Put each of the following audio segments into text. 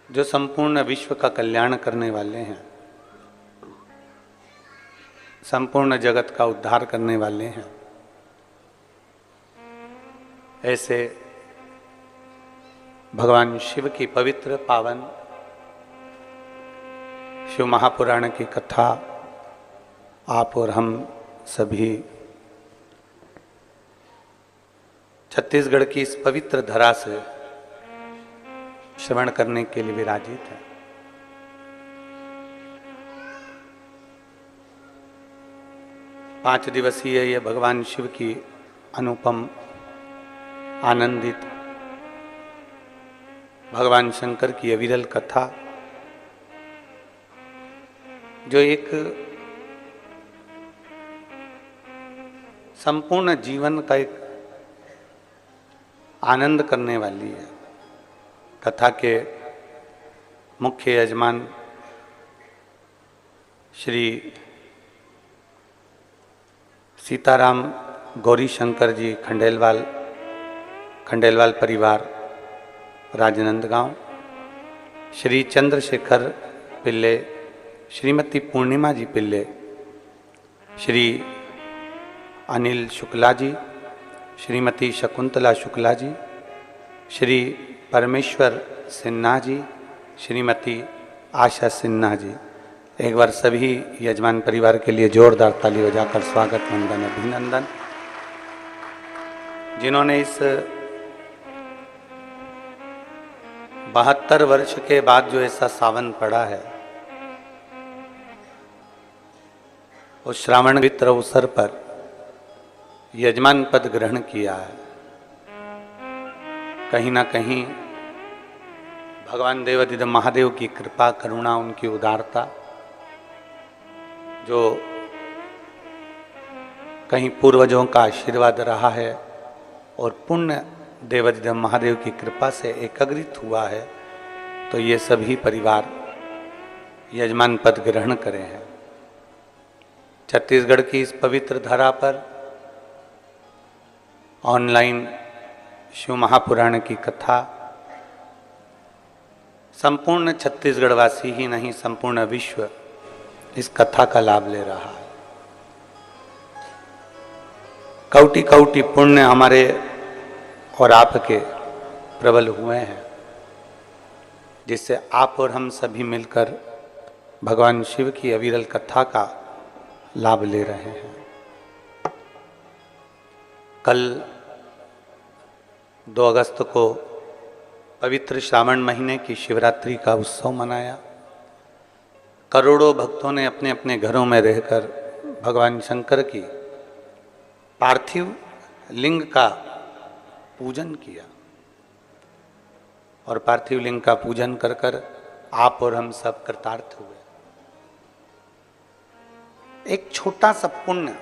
जो संपूर्ण विश्व का कल्याण करने वाले हैं, संपूर्ण जगत का उद्धार करने वाले हैं, ऐसे भगवान शिव की पवित्र पावन शिव महापुराण की कथा आप और हम सभी छत्तीसगढ़ की इस पवित्र धरा से श्रवण करने के लिए विराजित है। पांच दिवसीय ये भगवान शिव की अनुपम आनंदित भगवान शंकर की अविरल कथा, जो एक संपूर्ण जीवन का एक आनंद करने वाली है। कथा के मुख्य यजमान श्री सीताराम गौरी शंकर जी खंडेलवाल परिवार राजनांदगांव, श्री चंद्रशेखर पिल्ले, श्रीमती पूर्णिमा जी पिल्ले, श्री अनिल शुक्ला जी, श्रीमती शकुंतला शुक्ला जी, श्री परमेश्वर सिन्हा जी, श्रीमती आशा सिन्हा जी। एक बार सभी यजमान परिवार के लिए जोरदार ताली बजाकर स्वागत, वंदन, अभिनंदन। जिन्होंने इस 72 वर्ष के बाद जो ऐसा सावन पड़ा है, उस श्रावण पवित्र अवसर पर यजमान पद ग्रहण किया है। कहीं ना कहीं भगवान देवाधिदेव महादेव की कृपा, करुणा, उनकी उदारता, जो कहीं पूर्वजों का आशीर्वाद रहा है और पुण्य देवाधिदेव महादेव की कृपा से एकाग्रित हुआ है, तो ये सभी परिवार यजमान पद ग्रहण करे हैं। छत्तीसगढ़ की इस पवित्र धरा पर ऑनलाइन शिव महापुराण की कथा संपूर्ण छत्तीसगढ़वासी ही नहीं, संपूर्ण विश्व इस कथा का लाभ ले रहा है। कौटि कौटि पुण्य हमारे और आपके प्रबल हुए हैं, जिससे आप और हम सभी मिलकर भगवान शिव की अविरल कथा का लाभ ले रहे हैं। कल 2 अगस्त को पवित्र श्रावण महीने की शिवरात्रि का उत्सव मनाया। करोड़ों भक्तों ने अपने अपने घरों में रहकर भगवान शंकर की पार्थिव लिंग का पूजन किया, और पार्थिव लिंग का पूजन कर कर आप और हम सब कृतार्थ हुए। एक छोटा सा पुण्य,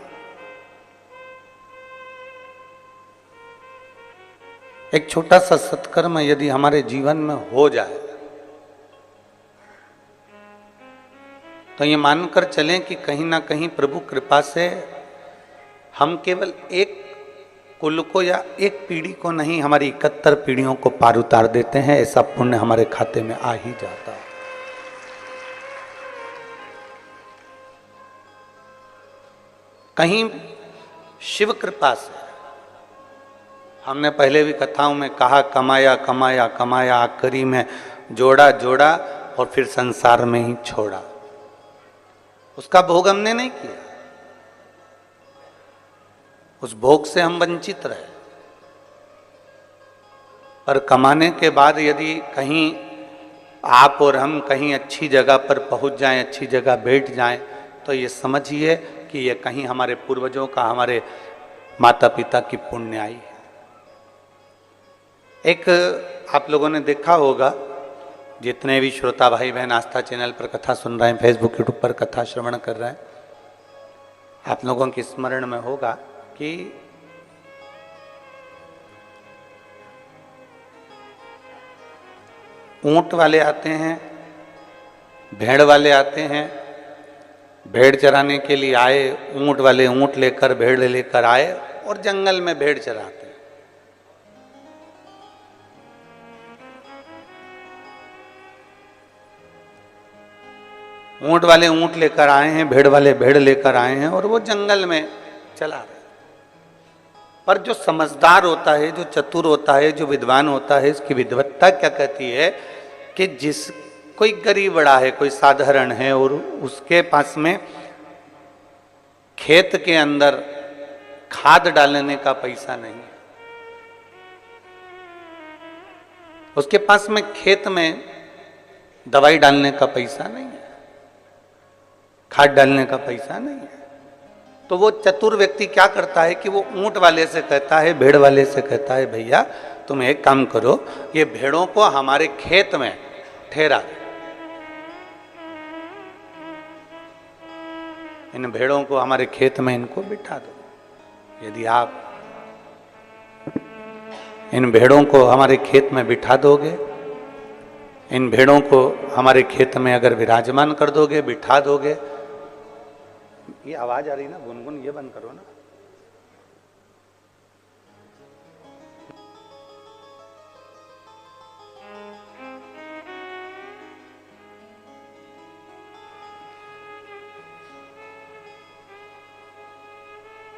एक छोटा सा सत्कर्म यदि हमारे जीवन में हो जाए, तो ये मानकर चलें कि कहीं ना कहीं प्रभु कृपा से हम केवल एक कुल को या एक पीढ़ी को नहीं, हमारी 71 पीढ़ियों को पार उतार देते हैं। ऐसा पुण्य हमारे खाते में आ ही जाता है। कहीं शिव कृपा से, हमने पहले भी कथाओं में कहा, कमाया कमाया कमाया, आखिरी में जोड़ा जोड़ा और फिर संसार में ही छोड़ा। उसका भोग हमने नहीं किया, उस भोग से हम वंचित रहे। पर कमाने के बाद यदि कहीं आप और हम कहीं अच्छी जगह पर पहुंच जाएं, अच्छी जगह बैठ जाएं, तो ये समझिए कि ये कहीं हमारे पूर्वजों का, हमारे माता पिता की पुण्याई है। एक आप लोगों ने देखा होगा, जितने भी श्रोता भाई बहन आस्था चैनल पर कथा सुन रहे हैं, फेसबुक यूट्यूब पर कथा श्रवण कर रहे हैं, आप लोगों के स्मरण में होगा कि ऊंट वाले आते हैं, भेड़ वाले आते हैं, भेड़ चराने के लिए आए, ऊंट वाले ऊंट लेकर, भेड़ लेकर आए और जंगल में भेड़ चराते हैं। ऊंट वाले ऊंट लेकर आए हैं, भेड़ वाले भेड़ लेकर आए हैं और वो जंगल में चला रहे। पर जो समझदार होता है, जो चतुर होता है, जो विद्वान होता है, इसकी विद्वत्ता क्या कहती है कि जिस कोई गरीब बड़ा है, कोई साधारण है और उसके पास में खेत के अंदर खाद डालने का पैसा नहीं है, उसके पास में खेत में दवाई डालने का पैसा नहीं है, खाद डालने का पैसा नहीं है, तो वो चतुर व्यक्ति क्या करता है कि वो ऊंट वाले से कहता है, भेड़ वाले से कहता है, भैया तुम एक काम करो, ये भेड़ों को हमारे खेत में ठहरा दो, इन भेड़ों को हमारे खेत में इनको बिठा दो। यदि आप इन भेड़ों को हमारे खेत में बिठा दोगे, इन भेड़ों को हमारे खेत में अगर विराजमान कर दोगे, बिठा दोगे, ये आवाज आ रही ना गुनगुन, ये बंद करो ना।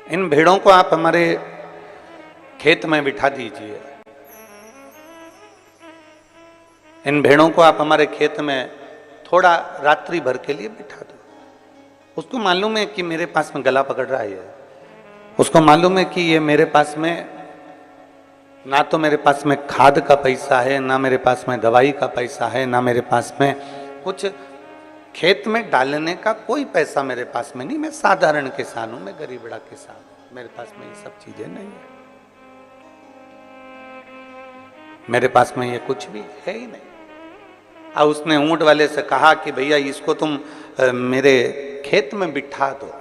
इन भेड़ों को आप हमारे खेत में बिठा दीजिए, इन भेड़ों को आप हमारे खेत में थोड़ा रात्रि भर के लिए बिठा दो। उसको मालूम है कि मेरे पास में गला पकड़ रहा है, उसको मालूम है कि ये मेरे पास में ना तो मेरे पास में खाद का पैसा है, ना मेरे पास में दवाई का पैसा है, ना मेरे पास में कुछ खेत में डालने का कोई पैसा मेरे पास में नहीं। मैं साधारण किसान हूं, मैं गरीब बड़ा किसान हूं, मेरे पास में ये सब चीजें नहीं है, मेरे पास में ये कुछ भी है ही नहीं। और उसने ऊंट वाले से कहा कि भैया इसको तुम मेरे खेत में बिठा दो।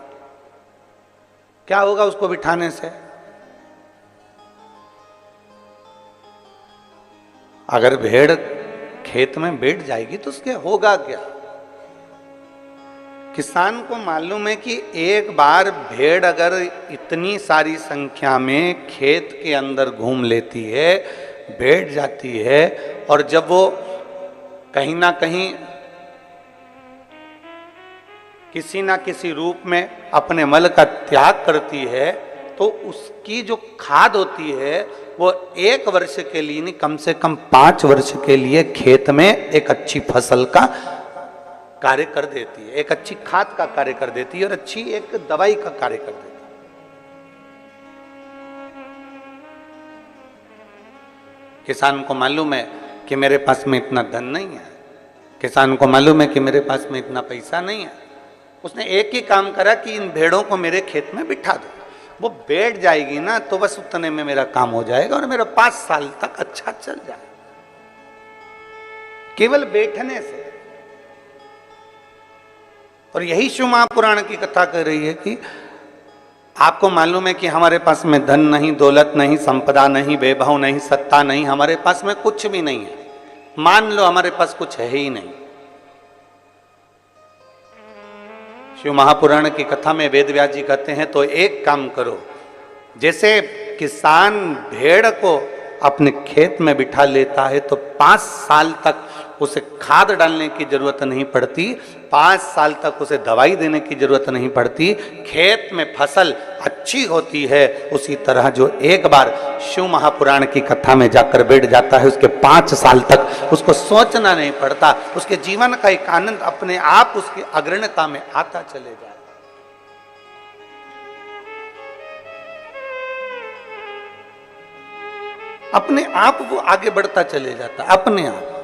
क्या होगा उसको बिठाने से? अगर भेड़ खेत में बैठ जाएगी तो उसके होगा क्या? किसान को मालूम है कि एक बार भेड़ अगर इतनी सारी संख्या में खेत के अंदर घूम लेती है, बैठ जाती है, और जब वो कहीं ना कहीं किसी ना किसी रूप में अपने मल का त्याग करती है, तो उसकी जो खाद होती है वो 1 वर्ष के लिए नहीं, कम से कम 5 वर्ष के लिए खेत में एक अच्छी फसल का कार्य कर देती है, एक अच्छी खाद का कार्य कर देती है और अच्छी एक दवाई का कार्य कर देती है। किसान को मालूम है कि मेरे पास में इतना धन नहीं है, किसान को मालूम है कि मेरे पास में इतना पैसा नहीं है। उसने एक ही काम करा कि इन भेड़ों को मेरे खेत में बिठा दो, वो बैठ जाएगी ना तो बस उतने में मेरा काम हो जाएगा और मेरा 5 साल तक अच्छा चल जाएगा, केवल बैठने से। और यही शिव महापुराण की कथा कर रही है कि आपको मालूम है कि हमारे पास में धन नहीं, दौलत नहीं, संपदा नहीं, वैभव नहीं, सत्ता नहीं, हमारे पास में कुछ भी नहीं है। मान लो हमारे पास कुछ है ही नहीं। शिव महापुराण की कथा में वेद व्यास जी कहते हैं तो एक काम करो, जैसे किसान भेड़ को अपने खेत में बिठा लेता है तो 5 साल तक उसे खाद डालने की जरूरत नहीं पड़ती, 5 साल तक उसे दवाई देने की जरूरत नहीं पड़ती, खेत में फसल अच्छी होती है। उसी तरह जो एक बार शिव महापुराण की कथा में जाकर बैठ जाता है, उसके 5 साल तक उसको सोचना नहीं पड़ता, उसके जीवन का एक आनंद अपने आप उसकी अग्रणता में आता चले जाए। अपने आप वो आगे बढ़ता चले जाता, अपने आप।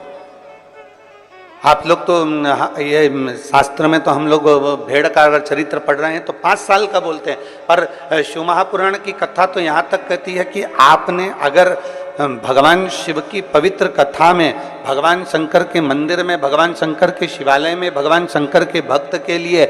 आप लोग तो ये शास्त्र में तो हम लोग भेड़ का अगर चरित्र पढ़ रहे हैं तो 5 साल का बोलते हैं, पर शिव महापुराण की कथा तो यहाँ तक कहती है कि आपने अगर भगवान शिव की पवित्र कथा में, भगवान शंकर के मंदिर में, भगवान शंकर के शिवालय में, भगवान शंकर के भक्त के लिए,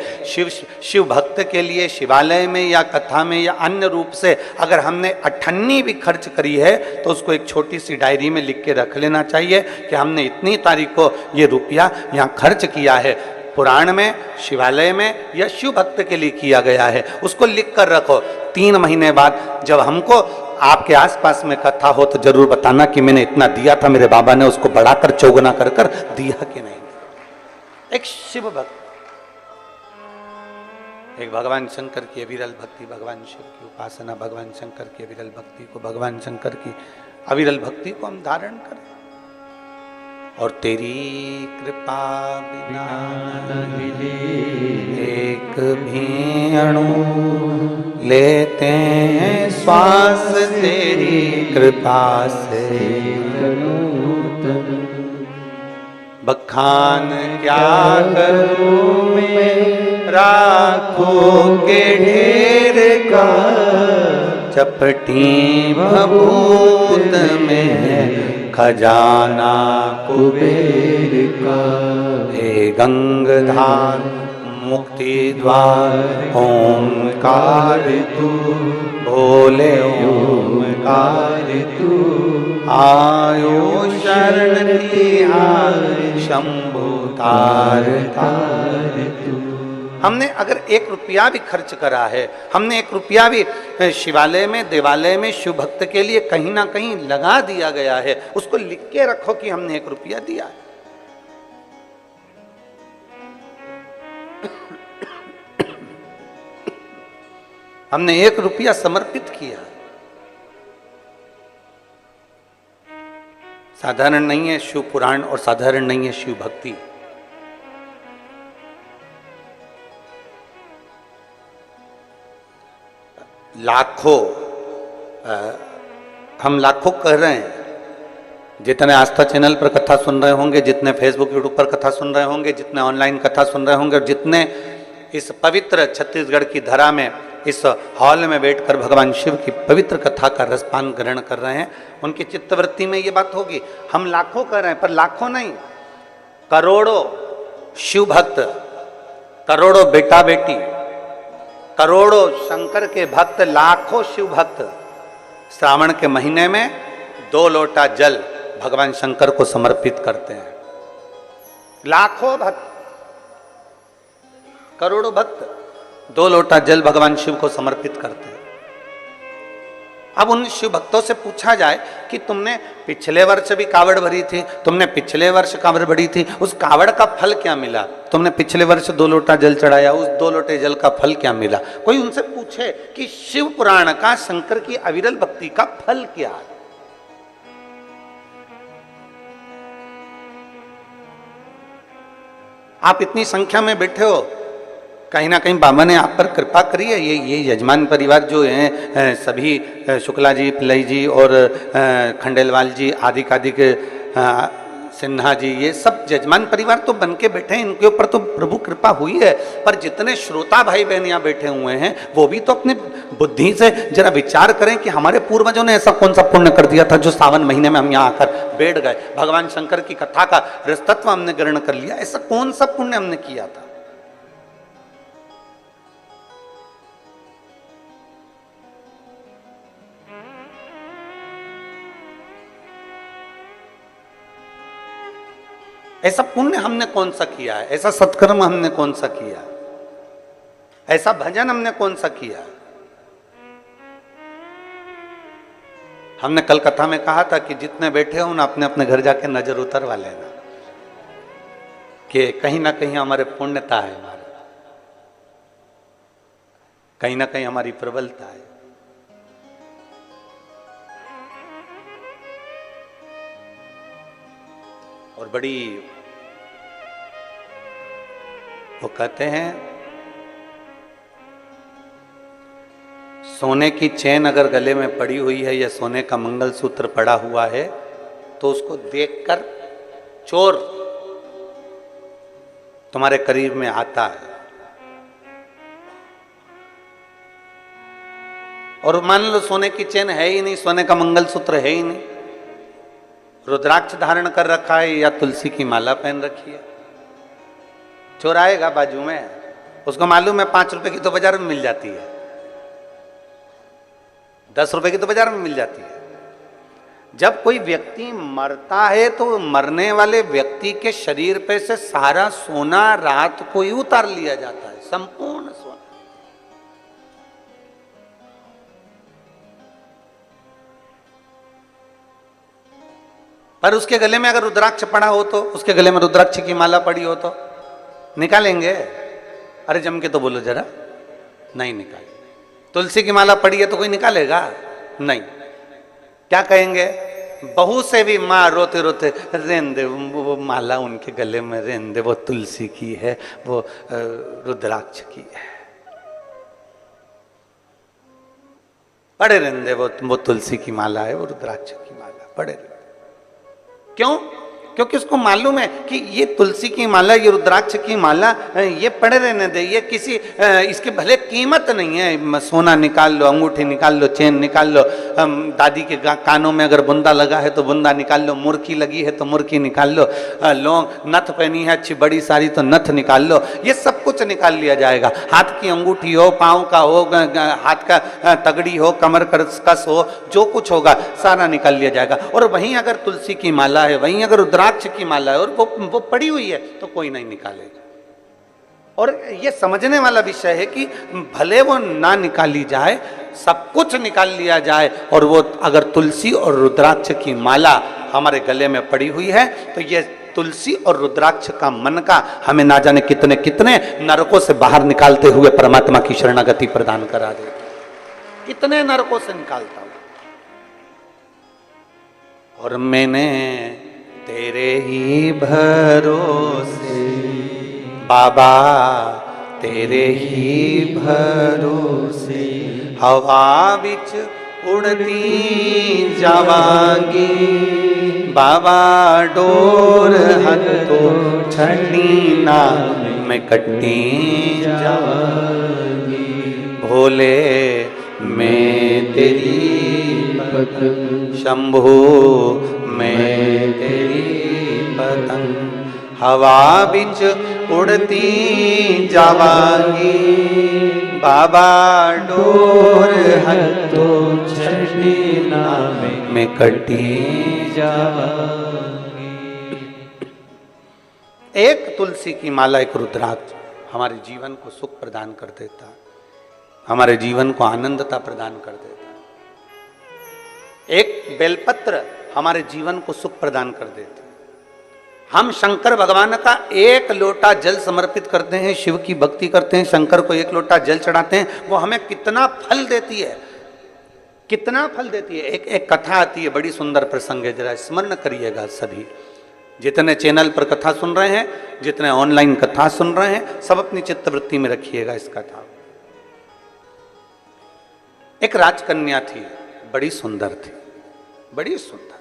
शिव भक्त के लिए शिवालय में या कथा में या अन्य रूप से अगर हमने 98 भी खर्च करी है तो उसको एक छोटी सी डायरी में लिख के रख लेना चाहिए कि हमने इतनी तारीख को ये रुपया यहाँ खर्च किया है, पुराण में, शिवालय में या शिव भक्त के लिए किया गया है, उसको लिख कर रखो। 3 महीने बाद जब हमको आपके आसपास में कथा हो तो जरूर बताना कि मैंने इतना दिया था, मेरे बाबा ने उसको बढ़ाकर चौगुना कर कर दिया कि नहीं। एक शिव भक्त एक भगवान शंकर की अविरल भक्ति, भगवान शिव की उपासना, भगवान शंकर की अविरल भक्ति को, भगवान शंकर की अविरल भक्ति को हम धारण करें। और तेरी कृपा बिना एक भी अणु लेते हैं श्वास, तेरी कृपा से बखान क्या करूं मैं राखों के ढेर का, चपटी भभूत में खजाना कुबेर का। हे गंगधार मुक्ति द्वार ओंकार तू, बोले ओंकार तू, आयो शरण तिहार शंभु तार तार तू। हमने अगर 1 रुपया भी खर्च करा है, हमने 1 रुपया भी शिवालय में, देवालय में शिव भक्त के लिए कहीं ना कहीं लगा दिया गया है, उसको लिख के रखो कि हमने 1 रुपया दिया है। हमने 1 रुपया समर्पित किया। साधारण नहीं है शिव पुराण और साधारण नहीं है शिव भक्ति। लाखों, हम लाखों कह रहे हैं, जितने आस्था चैनल पर कथा सुन रहे होंगे, जितने फेसबुक यूट्यूब पर कथा सुन रहे होंगे, जितने ऑनलाइन कथा सुन रहे होंगे, और जितने इस पवित्र छत्तीसगढ़ की धरा में इस हॉल में बैठकर भगवान शिव की पवित्र कथा का रसपान ग्रहण कर रहे हैं, उनकी चित्तवृत्ति में ये बात होगी। हम लाखों कर रहे हैं, पर लाखों नहीं, करोड़ों शिव भक्त, करोड़ों बेटा बेटी, करोड़ों शंकर के भक्त, लाखों शिव भक्त श्रावण के महीने में 2 लोटा जल भगवान शंकर को समर्पित करते हैं। लाखों भक्त, करोड़ों भक्त 2 लोटा जल भगवान शिव को समर्पित करते हैं। अब उन शिव भक्तों से पूछा जाए कि तुमने पिछले वर्ष भी कावड़ भरी थी, तुमने पिछले वर्ष कावड़ भरी थी, उस कावड़ का फल क्या मिला? तुमने पिछले वर्ष 2 लोटा जल चढ़ाया, उस 2 लोटे जल का फल क्या मिला? कोई उनसे पूछे कि शिव पुराण का, शंकर की अविरल भक्ति का फल क्या है? आप इतनी संख्या में बैठे हो, कहीं ना कहीं बाबा ने आप पर कृपा करी है। ये यजमान परिवार जो हैं, सभी शुक्ला जी, पिल्लई जी और खंडेलवाल जी, आदि सिन्हा जी, ये सब यजमान परिवार तो बन के बैठे हैं, इनके ऊपर तो प्रभु कृपा हुई है। पर जितने श्रोता भाई बहन यहाँ बैठे हुए हैं, वो भी तो अपने बुद्धि से जरा विचार करें कि हमारे पूर्वजों ने ऐसा कौन सा पुण्य कर दिया था जो सावन महीने में हम यहाँ आकर बैठ गए, भगवान शंकर की कथा का रसतत्व हमने ग्रहण कर लिया। ऐसा कौन सा पुण्य हमने किया था? ऐसा पुण्य हमने कौन सा किया है? ऐसा सत्कर्म हमने कौन सा किया? ऐसा भजन हमने कौन सा किया? हमने कल कथा में कहा था कि जितने बैठे हो ना, अपने अपने घर जाके नजर उतरवा लेना कि कहीं ना कहीं हमारे पुण्यता है, हमारे कहीं ना कहीं हमारी प्रबलता है। और बड़ी, वो कहते हैं, सोने की चेन अगर गले में पड़ी हुई है या सोने का मंगलसूत्र पड़ा हुआ है, तो उसको देखकर चोर तुम्हारे करीब में आता है। और मान लो सोने की चेन है ही नहीं, सोने का मंगलसूत्र है ही नहीं, रुद्राक्ष धारण कर रखा है या तुलसी की माला पहन रखी है, चोर आएगा बाजू में, उसको मालूम है 5 रुपए की तो बाजार में मिल जाती है, 10 रुपए की तो बाजार में मिल जाती है। जब कोई व्यक्ति मरता है तो मरने वाले व्यक्ति के शरीर पे से सारा सोना रात को ही उतार लिया जाता है, संपूर्ण सोना। पर उसके गले में अगर रुद्राक्ष पड़ा हो तो, उसके गले में रुद्राक्ष की माला पड़ी हो तो निकालेंगे? अरे जम के तो बोलो जरा, नहीं निकाले। तुलसी की माला पड़ी है तो कोई निकालेगा नहीं। क्या कहेंगे? बहू से भी माँ रोते रोते, रेन दे वो माला उनके गले में, रेन दे वो तुलसी की है, वो रुद्राक्ष की है, पड़े रहने दे, वो तुलसी की माला है, वो रुद्राक्ष की माला, पड़े रहने। क्यों? क्योंकि उसको मालूम है कि ये तुलसी की माला, ये रुद्राक्ष की माला, ये पड़े रहने दे, ये किसी इसकी भले कीमत नहीं है। सोना निकाल लो, अंगूठी निकाल लो, चेन निकाल लो, दादी के कानों में अगर बुंदा लगा है तो बुंदा निकाल लो, मुर्की लगी है तो मुर्की निकाल लो, लौंग नथ पहनी है अच्छी बड़ी सारी तो नथ निकाल लो, ये सब कुछ निकाल लिया जाएगा। हाथ की अंगूठी हो, पाँव का हो, हाथ का तगड़ी हो, कमर कस हो, जो कुछ होगा सारा निकाल लिया जाएगा। और वहीं अगर तुलसी की माला है, वहीं अगर रुद्राक्ष की माला है और वो पड़ी हुई है तो कोई नहीं निकालेगा। और ये समझने वाला विषय है कि भले वो ना निकाली जाए, सब कुछ निकाल लिया जाए, और वो अगर तुलसी और रुद्राक्ष की माला हमारे गले में पड़ी हुई है तो ये तुलसी और रुद्राक्ष का मन का हमें ना जाने कितने कितने नरकों से बाहर निकालते हुए परमात्मा की शरणागति प्रदान करा दे। कितने नरकों से निकालता हूं। और मैंने तेरे ही भरोसे बाबा, तेरे ही भरोसे हवा बिच उड़ती जावांगी बाबा, डोर हथो छड़ी ना मैं कट्टी जावांगी। भोले मैं तेरी पतंग, शंभू मैं तेरी पतंग, हवा बिच उड़ती जावांगी बाबा, डोर हथो छड़ी ना मैं कटी जावांगी। एक तुलसी की माला, एक रुद्राक्ष हमारे जीवन को सुख प्रदान कर देता, हमारे जीवन को आनंदता प्रदान कर देता। एक बेलपत्र हमारे जीवन को सुख प्रदान कर देते। हम शंकर भगवान का एक लोटा जल समर्पित करते हैं, शिव की भक्ति करते हैं, शंकर को एक लोटा जल चढ़ाते हैं, वो हमें कितना फल देती है, कितना फल देती है। एक कथा आती है, बड़ी सुंदर प्रसंग है, जरा स्मरण करिएगा सभी, जितने चैनल पर कथा सुन रहे हैं, जितने ऑनलाइन कथा सुन रहे हैं, सब अपनी चित्तवृत्ति में रखिएगा इस कथा। एक राजकन्या थी, बड़ी सुंदर थी, बड़ी सुंदर।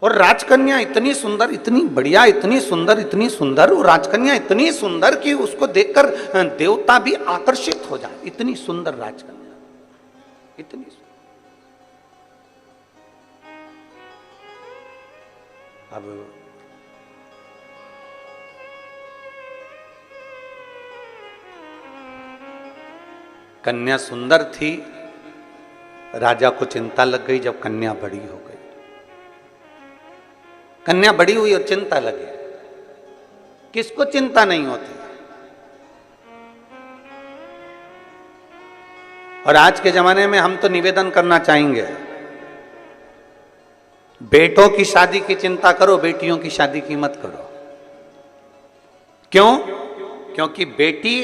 और राजकन्या इतनी सुंदर, इतनी बढ़िया, इतनी सुंदर, इतनी सुंदर, वो राजकन्या इतनी सुंदर कि उसको देखकर देवता भी आकर्षित हो जाए। इतनी सुंदर राजकन्या, इतनी सुंदर। अब कन्या सुंदर थी, राजा को चिंता लग गई जब कन्या बड़ी हो गई। कन्या बड़ी हुई और चिंता लगी। किसको चिंता नहीं होती? और आज के जमाने में हम तो निवेदन करना चाहेंगे, बेटों की शादी की चिंता करो, बेटियों की शादी की मत करो। क्यों? क्योंकि बेटी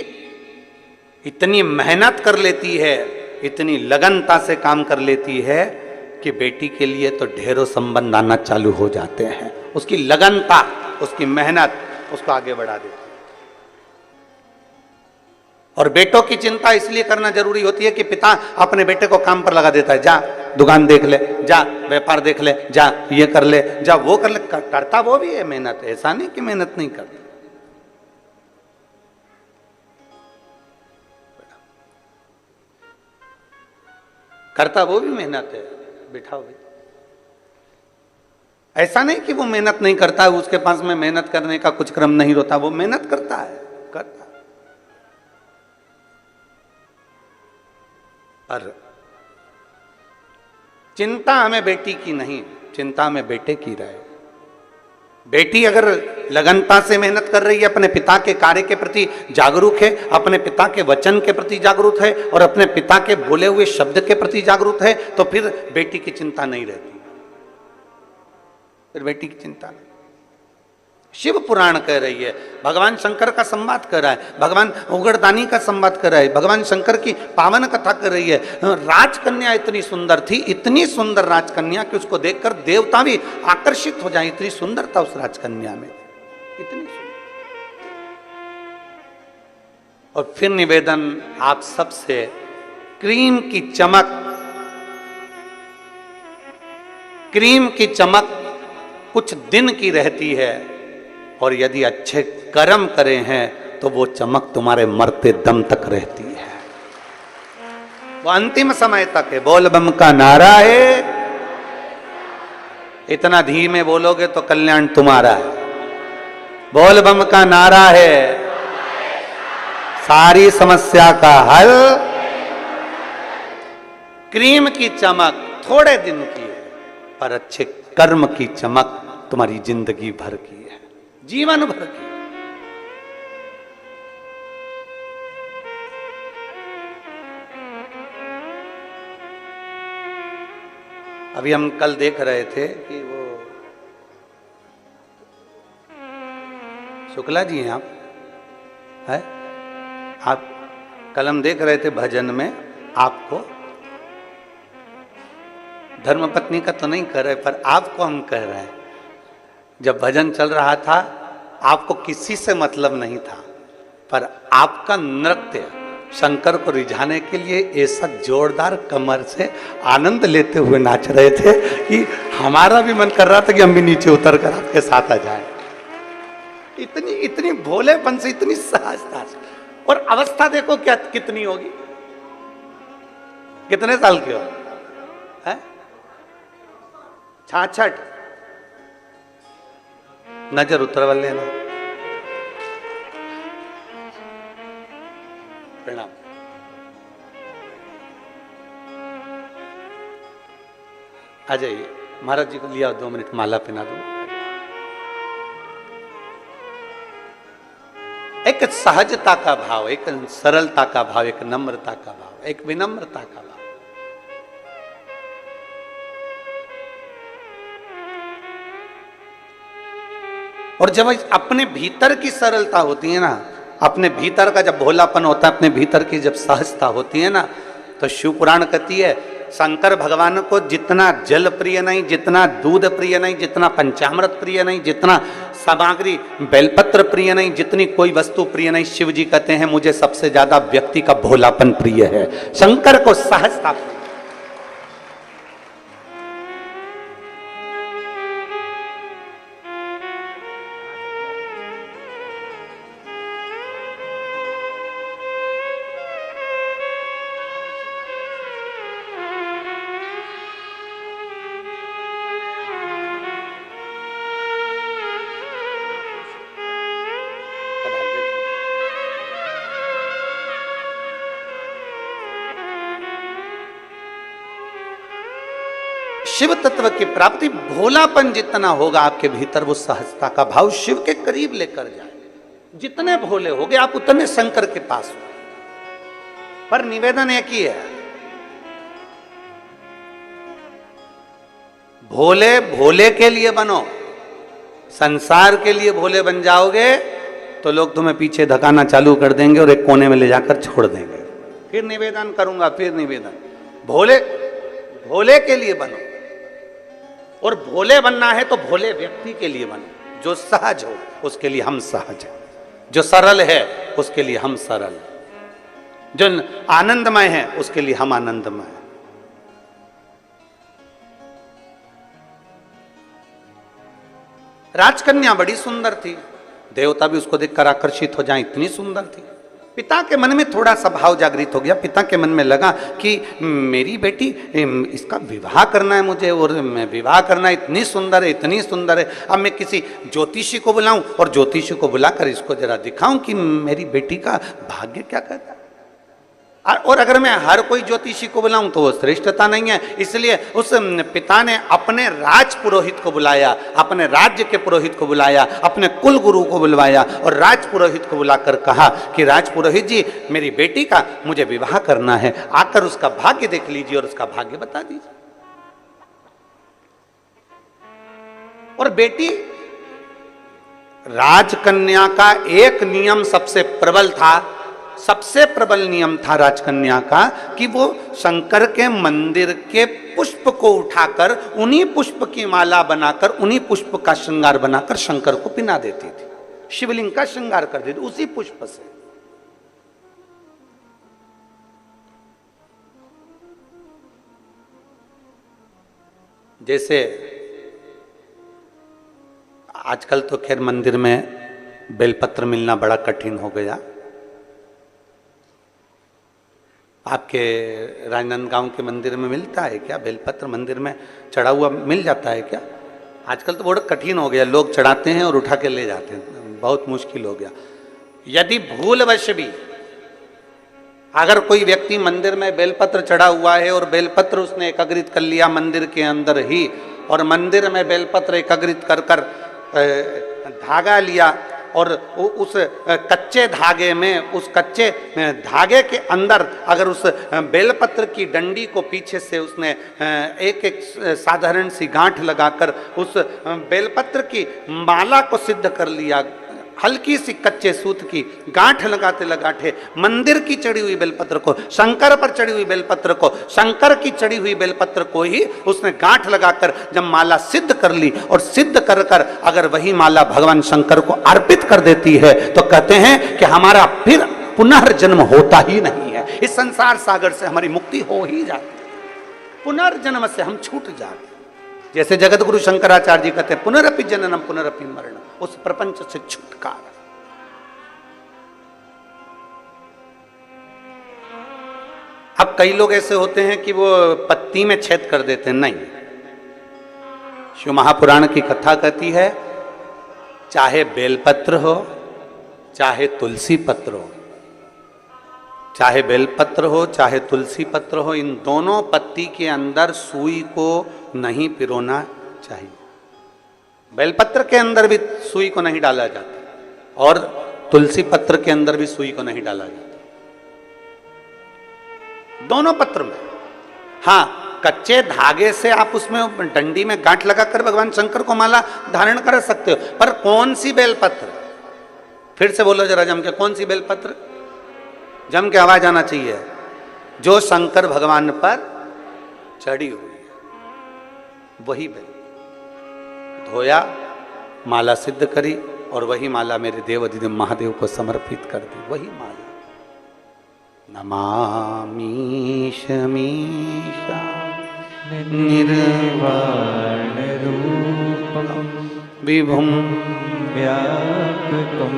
इतनी मेहनत कर लेती है, इतनी लगनता से काम कर लेती है कि बेटी के लिए तो ढेरों संबंध आना चालू हो जाते हैं। उसकी लगनता, उसकी मेहनत उसको आगे बढ़ा देती है। और बेटों की चिंता इसलिए करना जरूरी होती है कि पिता अपने बेटे को काम पर लगा देता है, जा दुकान देख ले, जा व्यापार देख ले, जा ये कर ले, जा वो कर ले। करता वो भी है मेहनत, ऐसा नहीं कि मेहनत नहीं करता। करता वो भी मेहनत है, बिठाओ भी। ऐसा नहीं कि वो मेहनत नहीं करता है, उसके पास में मेहनत करने का कुछ क्रम नहीं होता, वो मेहनत करता है, करता। पर चिंता हमें बेटी की नहीं, चिंता हमें बेटे की रहे। बेटी अगर लगनता से मेहनत कर रही है, अपने पिता के कार्य के प्रति जागरूक है, अपने पिता के वचन के प्रति जागरूक है और अपने पिता के बोले हुए शब्द के प्रति जागरूक है, तो फिर बेटी की चिंता नहीं रहती, फिर बेटी की चिंता नहीं। शिव पुराण कह रही है, भगवान शंकर का संवाद कर रहा है, भगवान उगड़दानी का संवाद कर रहा है, भगवान शंकर की पावन कथा कर रही है। राजकन्या इतनी सुंदर थी, इतनी सुंदर राजकन्या कि उसको देखकर देवता भी आकर्षित हो जाए, इतनी सुंदरता उस राजकन्या में, इतनी सुंदर। और फिर निवेदन आप सबसे, क्रीम की चमक कुछ दिन की रहती है, और यदि अच्छे कर्म करे हैं तो वो चमक तुम्हारे मरते दम तक रहती है, वो अंतिम समय तक है। बोल बम का नारा है, इतना धीमे बोलोगे तो कल्याण तुम्हारा है। बोल बम का नारा है, सारी समस्या का हल। क्रीम की चमक थोड़े दिन की है, पर अच्छे कर्म की चमक तुम्हारी जिंदगी भर की है, जीवन भर की। अभी हम कल देख रहे थे कि वो शुक्ला जी हैं आप कल हम देख रहे थे भजन में, आपको धर्मपत्नी का तो नहीं कह रहे, पर आपको हम कह रहे हैं। जब भजन चल रहा था आपको किसी से मतलब नहीं था, पर आपका नृत्य शंकर को रिझाने के लिए ऐसा जोरदार कमर से आनंद लेते हुए नाच रहे थे कि हमारा भी मन कर रहा था कि हम भी नीचे उतर कर आपके साथ आ जाएं। इतनी भोलेपन से, इतनी सहजता से। और अवस्था देखो क्या कितनी होगी, कितने साल की हो, 66। नजर उतरवा लेना। प्रणाम। आ जाइए, महाराज जी को लिया 2 मिनट, माला पहना दो। एक सहजता का भाव, एक सरलता का भाव, एक नम्रता का भाव, एक विनम्रता का भाव। और जब अपने भीतर की सरलता होती है ना, अपने भीतर का जब भोलापन होता है, अपने भीतर की जब सहजता होती है ना, तो शिव पुराण कहती है शंकर भगवान को जितना जल प्रिय नहीं, जितना दूध प्रिय नहीं, जितना पंचामृत प्रिय नहीं, जितना सामग्री बेलपत्र प्रिय नहीं, जितनी कोई वस्तु प्रिय नहीं, शिव जी कहते हैं मुझे सबसे ज्यादा व्यक्ति का भोलापन प्रिय है। शंकर को सहजता प्रिय। शिव तत्व की प्राप्ति, भोलापन जितना होगा आपके भीतर, वो सहजता का भाव शिव के करीब लेकर जाए। जितने भोले होगे आप उतने शंकर के पास हो। पर निवेदन एक ही है, भोले भोले के लिए बनो। संसार के लिए भोले बन जाओगे तो लोग तुम्हें पीछे धकाना चालू कर देंगे और एक कोने में ले जाकर छोड़ देंगे। फिर निवेदन करूंगा, फिर निवेदन, भोले भोले के लिए बनो। और भोले बनना है तो भोले व्यक्ति के लिए बनो, जो सहज हो उसके लिए हम सहज हैं, जो सरल है उसके लिए हम सरल, जो आनंदमय है उसके लिए हम आनंदमय हैं। राजकन्या बड़ी सुंदर थी, देवता भी उसको देखकर आकर्षित हो जाए, इतनी सुंदर थी। पिता के मन में थोड़ा सा भाव जागृत हो गया। पिता के मन में लगा कि मेरी बेटी, इसका विवाह करना है मुझे, और मैं विवाह करना, इतनी सुंदर है, इतनी सुंदर है। अब मैं किसी ज्योतिषी को बुलाऊं और ज्योतिषी को बुलाकर इसको जरा दिखाऊं कि मेरी बेटी का भाग्य क्या कहता है। और अगर मैं हर कोई ज्योतिषी को बुलाऊं तो वो श्रेष्ठता नहीं है। इसलिए उस पिता ने अपने राज पुरोहित को बुलाया, अपने राज्य के पुरोहित को बुलाया, अपने कुल गुरु को बुलवाया और राज पुरोहित को बुलाकर कहा कि राज पुरोहित जी, मेरी बेटी का मुझे विवाह करना है, आकर उसका भाग्य देख लीजिए और उसका भाग्य बता दीजिए। और बेटी राजकन्या का एक नियम सबसे प्रबल था, सबसे प्रबल नियम था राजकन्या का कि वो शंकर के मंदिर के पुष्प को उठाकर उन्हीं पुष्प की माला बनाकर उन्हीं पुष्प का श्रृंगार बनाकर शंकर को पिना देती थी, शिवलिंग का श्रृंगार कर देती उसी पुष्प से। जैसे आजकल तो खैर मंदिर में बेलपत्र मिलना बड़ा कठिन हो गया। आपके राजनांदगांव के मंदिर में मिलता है क्या बेलपत्र? मंदिर में चढ़ा हुआ मिल जाता है क्या? आजकल तो बड़ा कठिन हो गया, लोग चढ़ाते हैं और उठा के ले जाते हैं, बहुत मुश्किल हो गया। यदि भूलवश भी अगर कोई व्यक्ति मंदिर में बेलपत्र चढ़ा हुआ है और बेलपत्र उसने एकत्रित कर लिया मंदिर के अंदर ही, और मंदिर में बेलपत्र एकत्रित कर कर धागा लिया और उस कच्चे धागे में, उस कच्चे धागे के अंदर अगर उस बेलपत्र की डंडी को पीछे से उसने एक एक साधारण सी गांठ लगाकर उस बेलपत्र की माला को सिद्ध कर लिया, हल्की सी कच्चे सूत की गांठ लगाते लगाते मंदिर की चढ़ी हुई बेलपत्र को, शंकर पर चढ़ी हुई बेलपत्र को, शंकर की चढ़ी हुई बेलपत्र को ही उसने गांठ लगाकर जब माला सिद्ध कर ली और सिद्ध कर कर अगर वही माला भगवान शंकर को अर्पित कर देती है तो कहते हैं कि हमारा फिर पुनर्जन्म होता ही नहीं है, इस संसार सागर से हमारी मुक्ति हो ही जाती है, पुनर्जन्म से हम छूट जाते। जैसे जगत गुरु शंकराचार्य जी कहते हैं पुनरपि जननम पुनरपि मरणम, उस प्रपंच से छुटकारा। अब कई लोग ऐसे होते हैं कि वो पत्ती में छेद कर देते हैं, नहीं, शिव महापुराण की कथा कहती है चाहे बेलपत्र हो चाहे तुलसी पत्र हो, चाहे बेलपत्र हो चाहे तुलसी पत्र हो, इन दोनों पत्ती के अंदर सुई को नहीं पिरोना चाहिए। बेलपत्र के अंदर भी सुई को नहीं डाला जाता और तुलसी पत्र के अंदर भी सुई को नहीं डाला जाता, दोनों पत्र में। हाँ, कच्चे धागे से आप उसमें डंडी में गांठ लगाकर भगवान शंकर को माला धारण कर सकते हो, पर कौन सी बेलपत्र? फिर से बोलो जरा जम के, कौन सी बेलपत्र? जम के आवाज आना चाहिए। जो शंकर भगवान पर चढ़ी हुई है वही बेल धोया, माला सिद्ध करी और वही माला मेरे देव अधिदेव महादेव को समर्पित कर दी, वही माला। नमामि शमीशा निर्वाण रूपम विभुम व्यापकम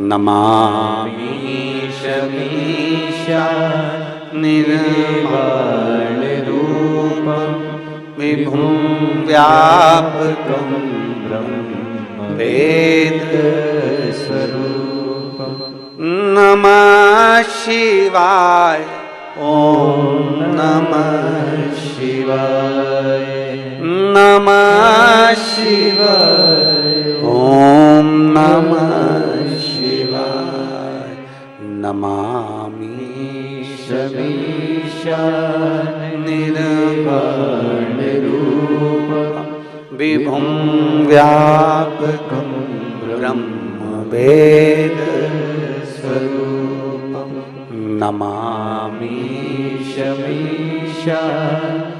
नमामि शमीशा निर्वाण रूपम विभुम व्यापकम ब्रह्म वेद स्वरूपम। नमः शिवाय, ओम नमः शिवाय, नमः शिवाय, ओम नमः शिवाय। नमामि शमीशा निर्वाण रूपम विभुम व्यापकम ब्रह्म वेद स्वरूपम। नमामि शमीशा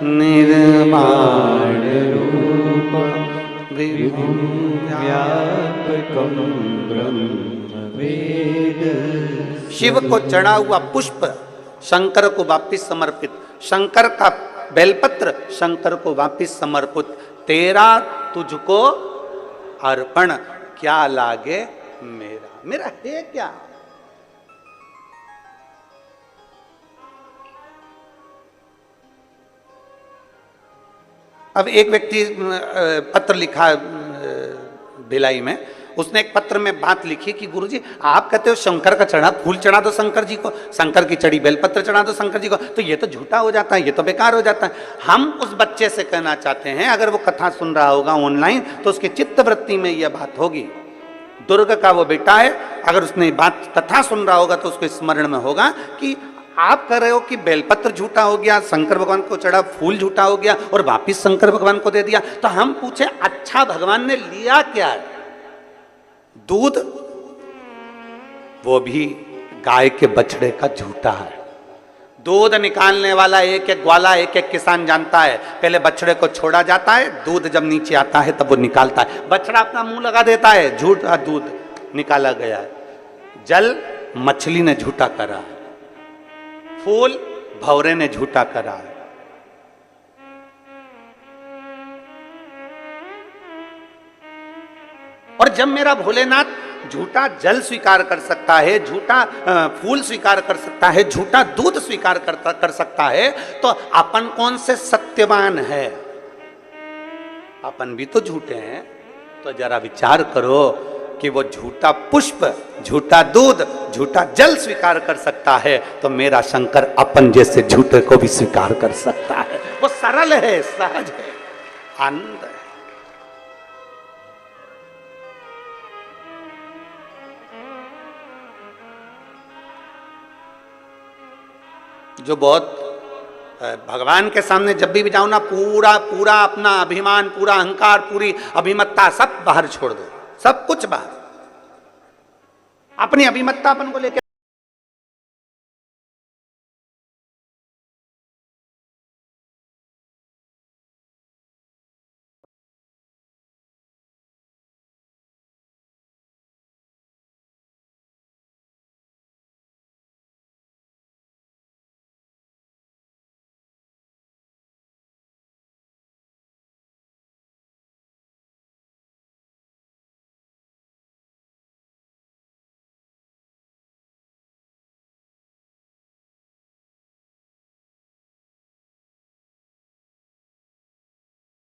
निर्वाण रूपम विभुम व्यापकम ब्रह्म वेद। शिव को चढ़ा हुआ पुष्प शंकर को वापिस समर्पित, शंकर का बेलपत्र शंकर को वापिस समर्पित। तेरा तुझको अर्पण, क्या लागे मेरा, मेरा है क्या? अब एक व्यक्ति पत्र लिखा भिलाई में, उसने एक पत्र में बात लिखी कि गुरुजी आप कहते हो शंकर का चढ़ा फूल चढ़ा दो शंकर जी को, शंकर की चढ़ी बेलपत्र चढ़ा दो शंकर जी को, तो ये तो झूठा हो जाता है, ये तो बेकार हो जाता है। हम उस बच्चे से कहना चाहते हैं, अगर वो कथा सुन रहा होगा ऑनलाइन तो उसके चित्तवृत्ति में यह बात होगी। दुर्ग का वो बेटा है, अगर उसने बात कथा सुन रहा होगा तो उसको स्मरण में होगा कि आप कह रहे हो कि बेलपत्र झूठा हो गया, शंकर भगवान को चढ़ा फूल झूठा हो गया और वापिस शंकर भगवान को दे दिया। तो हम पूछे अच्छा भगवान ने लिया क्या है? दूध, वो भी गाय के बछड़े का झूठा है। दूध निकालने वाला एक एक ग्वाला, एक एक किसान जानता है। पहले बछड़े को छोड़ा जाता है, दूध जब नीचे आता है तब वो निकालता है। बछड़ा अपना मुंह लगा देता है, झूठा दूध निकाला गया है। जल मछली ने झूठा करा है, फूल भौरे ने झूठा करा है। और जब मेरा भोलेनाथ झूठा जल स्वीकार कर सकता है, झूठा फूल स्वीकार कर सकता है, झूठा दूध स्वीकार कर सकता है, तो अपन कौन से सत्यवान है? अपन भी तो झूठे हैं। तो जरा विचार करो कि वो झूठा पुष्प, झूठा दूध, झूठा जल स्वीकार कर सकता है, तो मेरा शंकर अपन जैसे झूठे को भी स्वीकार कर सकता है। वो सरल है, सहज है, आनंद है। जो बहुत भगवान के सामने जब भी जाओ ना, पूरा पूरा अपना अभिमान, पूरा अहंकार, पूरी अभिमत्ता सब बाहर छोड़ दो, सब कुछ बाहर। अपनी अभिमत्ता अपन को लेकर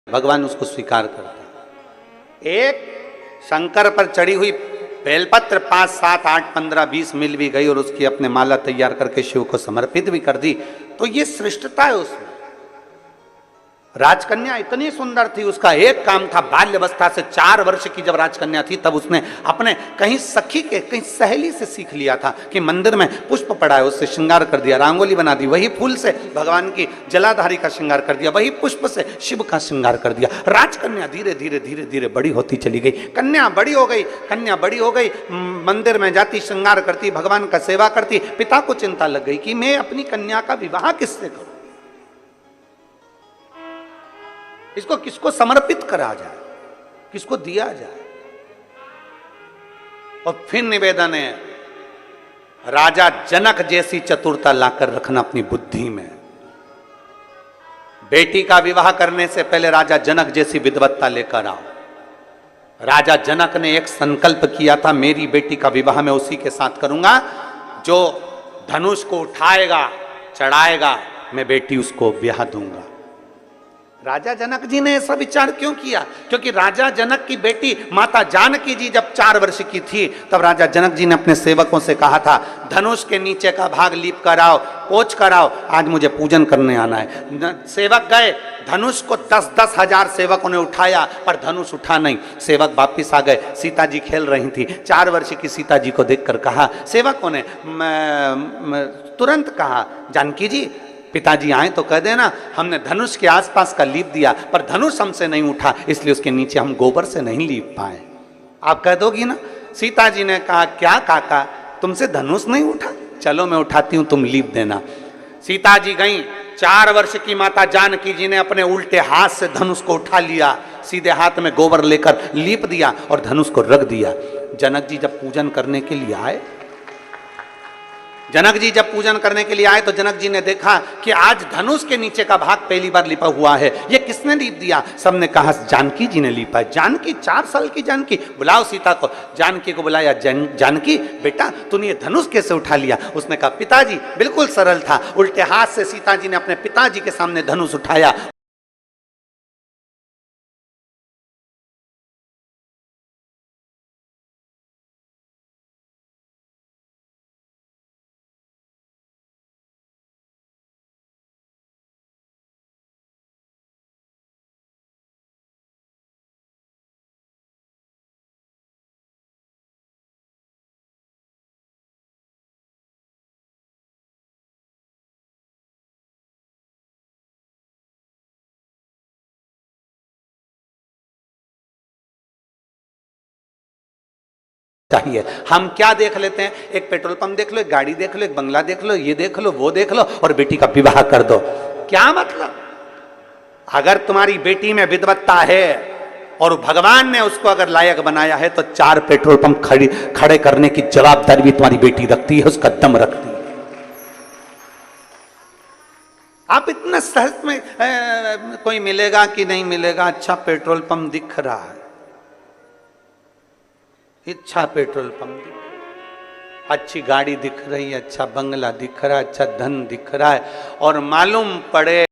भगवान उसको स्वीकार करता है। एक शंकर पर चढ़ी हुई बेलपत्र 5, 7, 8, 15, 20 मिल भी गई और उसकी अपने माला तैयार करके शिव को समर्पित भी कर दी, तो ये श्रेष्ठता है उसमें। राजकन्या इतनी सुंदर थी, उसका एक काम था, बाल्यवस्था से 4 वर्ष की जब राजकन्या थी तब उसने अपने कहीं सखी के, कहीं सहेली से सीख लिया था कि मंदिर में पुष्प पड़ा है, उससे श्रृंगार कर दिया, रंगोली बना दी, वही फूल से भगवान की जलाधारी का श्रृंगार कर दिया, वही पुष्प से शिव का श्रृंगार कर दिया। राजकन्या धीरे धीरे धीरे धीरे बड़ी होती चली गई। कन्या बड़ी हो गई, कन्या बड़ी हो गई, मंदिर में जाती, श्रृंगार करती, भगवान का सेवा करती। पिता को चिंता लग गई कि मैं अपनी कन्या का विवाह किससे करूं, इसको किसको समर्पित करा जाए, किसको दिया जाए। और फिर निवेदन है, राजा जनक जैसी चतुरता लाकर रखना अपनी बुद्धि में। बेटी का विवाह करने से पहले राजा जनक जैसी विद्वत्ता लेकर आओ। राजा जनक ने एक संकल्प किया था, मेरी बेटी का विवाह मैं उसी के साथ करूंगा जो धनुष को उठाएगा, चढ़ाएगा, मैं बेटी उसको ब्याह दूंगा। राजा जनक जी ने ऐसा विचार क्यों किया? क्योंकि राजा जनक की बेटी माता जानकी जी जब 4 वर्ष की थी तब राजा जनक जी ने अपने सेवकों से कहा था, धनुष के नीचे का भाग लीप कर आओ, पोंछ कर आओ, आज मुझे पूजन करने आना है। सेवक गए, धनुष को 10-10 हजार सेवकों ने उठाया पर धनुष उठा नहीं। सेवक वापिस आ गए, सीता जी खेल रही थी। 4 वर्ष की सीता जी को देखकर कहा, सेवकों ने तुरंत कहा, जानकी जी पिताजी आए तो कह देना हमने धनुष के आसपास का लीप दिया पर धनुष हमसे नहीं उठा, इसलिए उसके नीचे हम गोबर से नहीं लीप पाए। आप कह दोगी ना? सीता जी ने कहा, क्या काका तुमसे धनुष नहीं उठा, चलो मैं उठाती हूं, तुम लीप देना। सीता जी गई, 4 वर्ष की माता जानकी जी ने अपने उल्टे हाथ से धनुष को उठा लिया, सीधे हाथ में गोबर लेकर लीप दिया और धनुष को रख दिया। जनक जी जब पूजन करने के लिए आए, जनक जी जब पूजन करने के लिए आए तो जनक जी ने देखा कि आज धनुष के नीचे का भाग पहली बार लिपा हुआ है, ये किसने लीप दिया? सबने कहा जानकी जी ने लीपा। जानकी, 4 साल की जानकी, बुलाओ सीता को। जानकी को बुलाया, जानकी बेटा तूने ये धनुष कैसे उठा लिया? उसने कहा पिताजी बिल्कुल सरल था, उल्टे हाथ से सीता जी ने अपने पिताजी के सामने धनुष उठाया। चाहिए। हम क्या देख लेते हैं, एक पेट्रोल पंप देख लो, एक गाड़ी देख लो, एक बंगला देख लो, ये देख लो, वो देख लो, और बेटी का विवाह कर दो। क्या मतलब? अगर तुम्हारी बेटी में विद्वत्ता है और भगवान ने उसको अगर लायक बनाया है तो 4 पेट्रोल पंप खड़े करने की जवाबदारी भी तुम्हारी बेटी रखती है, उसका दम रखती है। आप इतना सहज में कोई मिलेगा कि नहीं मिलेगा, अच्छा पेट्रोल पंप दिख रहा है, अच्छा पेट्रोल पंप दिख रहा है, अच्छी गाड़ी दिख रही है, अच्छा बंगला दिख रहा है, अच्छा धन दिख रहा है, और मालूम पड़े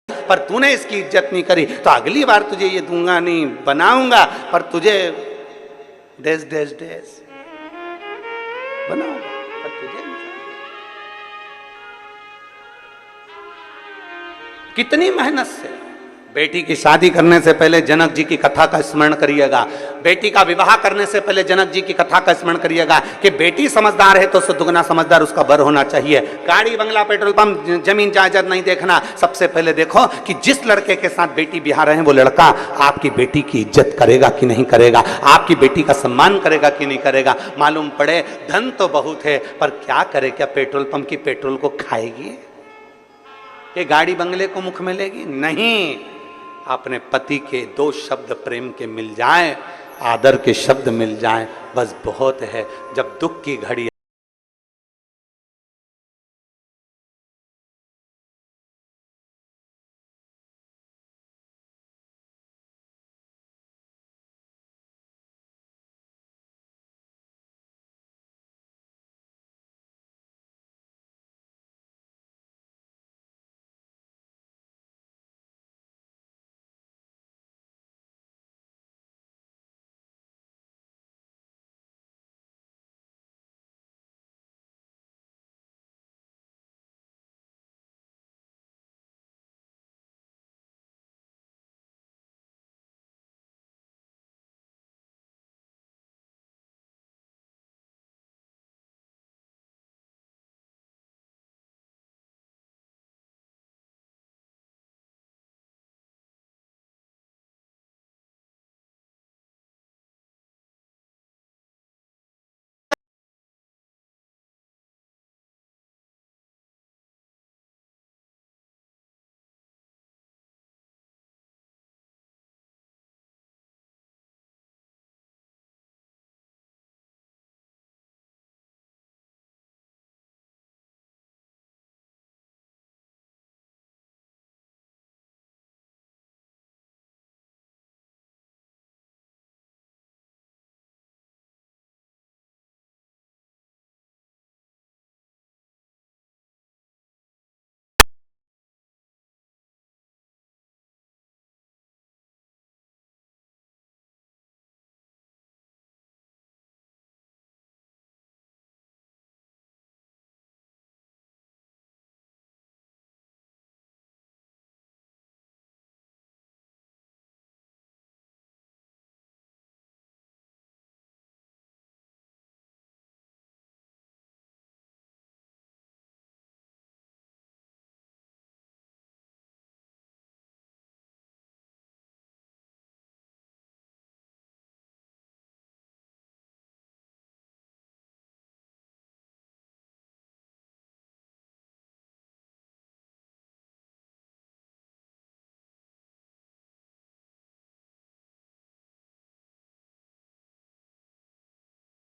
पर तूने इसकी इज्जत नहीं करी तो अगली बार तुझे ये दूंगा नहीं, बनाऊंगा पर तुझे डेस डेस डेस बनाऊंगा पर तुझे नहीं। कितनी मेहनत से बेटी की शादी करने से पहले जनक जी की कथा का स्मरण करिएगा, बेटी का विवाह करने से पहले जनक जी की कथा का स्मरण करिएगा कि बेटी समझदार है तो उससे दुगना समझदार उसका वर होना चाहिए। गाड़ी बंगला पेट्रोल पंप जमीन जायदाद नहीं देखना, सबसे पहले देखो कि जिस लड़के के साथ बेटी ब्याह रहे हैं वो लड़का आपकी बेटी की इज्जत करेगा कि नहीं करेगा, आपकी बेटी का सम्मान करेगा कि नहीं करेगा। मालूम पड़े धन तो बहुत है पर क्या करे, क्या पेट्रोल पंप की पेट्रोल को खाएगी, ये गाड़ी बंगले को मुख में लेगी? नहीं, अपने पति के 2 शब्द प्रेम के मिल जाएं, आदर के शब्द मिल जाएं, बस बहुत है। जब दुख की घड़ी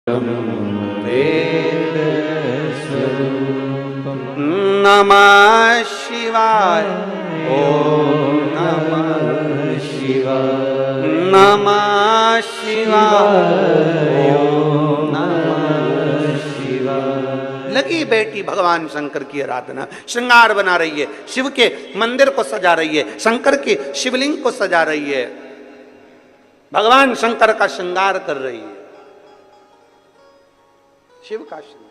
वेद नमः शिवाय। ओम नमः शिवाय। नमः शिवाय। ओम नमः शिवाय। लगी बेटी भगवान शंकर की आराधना, श्रृंगार बना रही है, शिव के मंदिर को सजा रही है, शंकर के शिवलिंग को सजा रही है, भगवान शंकर का श्रृंगार कर रही है, शिव का श्रृंगार।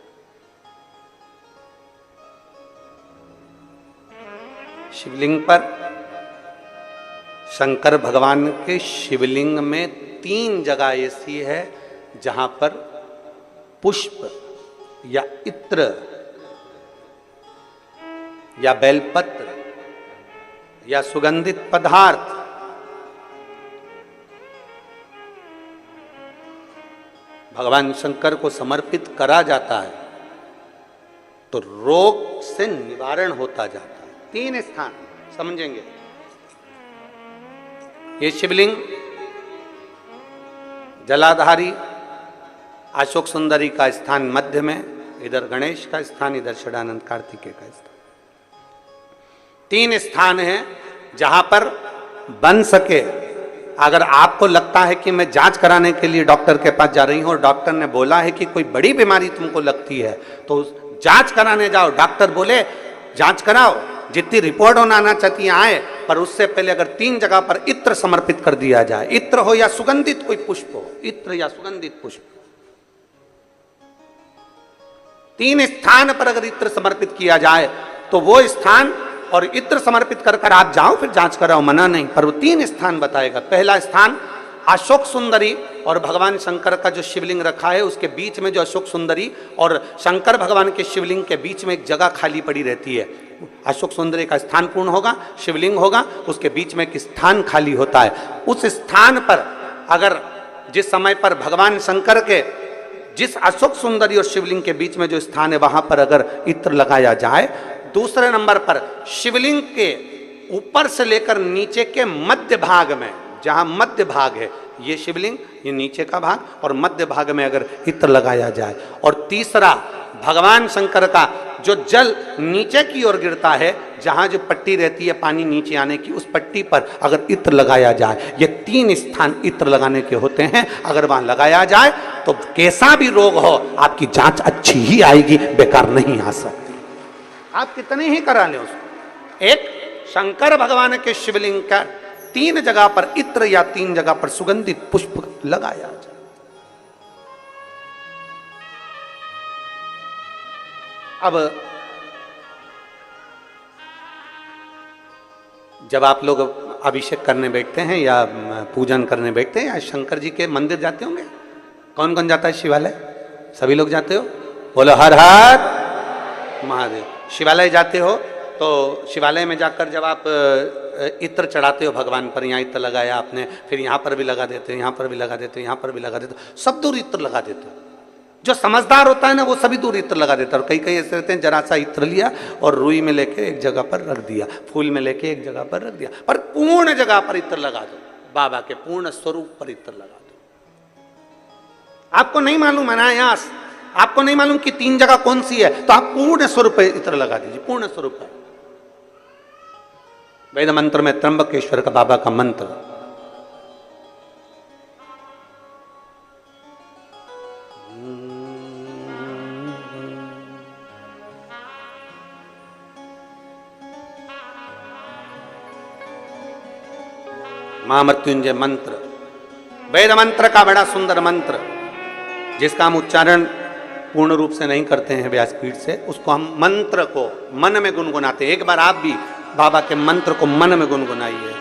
शिवलिंग पर शंकर भगवान के शिवलिंग में 3 जगह ऐसी है जहां पर पुष्प या इत्र या बेलपत्र या सुगंधित पदार्थ भगवान शंकर को समर्पित करा जाता है तो रोग से निवारण होता जाता है। 3 स्थान समझेंगे। ये शिवलिंग जलाधारी अशोक सुंदरी का स्थान मध्य में, इधर गणेश का स्थान, इधर षडानंद कार्तिकेय का स्थान। 3 स्थान है जहां पर बन सके। अगर आपको लगता है कि मैं जांच कराने के लिए डॉक्टर के पास जा रही हूं और डॉक्टर ने बोला है कि कोई बड़ी बीमारी तुमको लगती है तो जांच कराने जाओ, डॉक्टर बोले जांच कराओ, जितनी रिपोर्ट होना आना चाहती है आए, पर उससे पहले अगर 3 जगह पर इत्र समर्पित कर दिया जाए, इत्र हो या सुगंधित कोई पुष्प हो, इत्र या सुगंधित पुष्प, 3 स्थान पर अगर इत्र समर्पित किया जाए तो वो स्थान और इत्र समर्पित कर कर आप जाओ फिर जांच कराओ, मना नहीं, पर वो 3 स्थान बताएगा। पहला स्थान अशोक सुंदरी और भगवान शंकर का जो शिवलिंग रखा है उसके बीच में जो अशोक सुंदरी और शंकर भगवान के शिवलिंग के बीच में एक जगह खाली पड़ी रहती है। अशोक सुंदरी का स्थान पूर्ण होगा, शिवलिंग होगा, उसके बीच में एक स्थान खाली होता है। उस स्थान पर अगर जिस समय पर भगवान शंकर के जिस अशोक सुंदरी और शिवलिंग के बीच में जो स्थान है वहां पर अगर इत्र लगाया जाए, दूसरे नंबर पर शिवलिंग के ऊपर से लेकर नीचे के मध्य भाग में, जहां मध्य भाग है ये शिवलिंग, ये नीचे का भाग और मध्य भाग में अगर इत्र लगाया जाए, और तीसरा भगवान शंकर का जो जल नीचे की ओर गिरता है, जहां जो पट्टी रहती है पानी नीचे आने की, उस पट्टी पर अगर इत्र लगाया जाए, ये 3 स्थान इत्र लगाने के होते हैं। अगर वहां लगाया जाए तो कैसा भी रोग हो आपकी जांच अच्छी ही आएगी, बेकार नहीं आ सकती। आप कितने ही करा लें उसको। एक शंकर भगवान के शिवलिंग का 3 जगह पर इत्र या 3 जगह पर सुगंधित पुष्प लगाया जाए। अब जब आप लोग अभिषेक करने बैठते हैं या पूजन करने बैठते हैं या शंकर जी के मंदिर जाते होंगे, कौन कौन जाता है शिवालय? सभी लोग जाते हो? बोलो हर हर महादेव। शिवालय जाते हो तो शिवालय में जाकर जब आप इत्र चढ़ाते हो भगवान पर, यहाँ इत्र लगाया आपने, फिर यहाँ पर भी लगा देते हो, यहाँ पर भी लगा देते हो, यहाँ पर भी लगा देते हो, सब दूर इत्र लगा देते हो। जो समझदार होता है ना वो सभी दूर इत्र लगा देता है। और कई कई ऐसे रहते हैं जरा सा इत्र लिया और रुई में लेके एक जगह पर रख दिया, फूल में लेके एक जगह पर रख दिया, पर पूर्ण जगह पर इत्र लगा दो, बाबा के पूर्ण स्वरूप पर इत्र लगा दो। आपको नहीं मालूम अनायास, आपको नहीं मालूम कि 3 जगह कौन सी है, तो आप पूर्ण स्वरूप पर इत्र लगा दीजिए, पूर्ण स्वरूप पर। वेद मंत्र में त्र्यंबकेश्वर का बाबा का मंत्र, महामृत्युंजय मंत्र, वेद मंत्र का बड़ा सुंदर मंत्र, जिसका हम उच्चारण पूर्ण रूप से नहीं करते हैं व्यासपीठ से, उसको हम मंत्र को मन में गुनगुनाते हैं। एक बार आप भी बाबा के मंत्र को मन में गुनगुनाइए।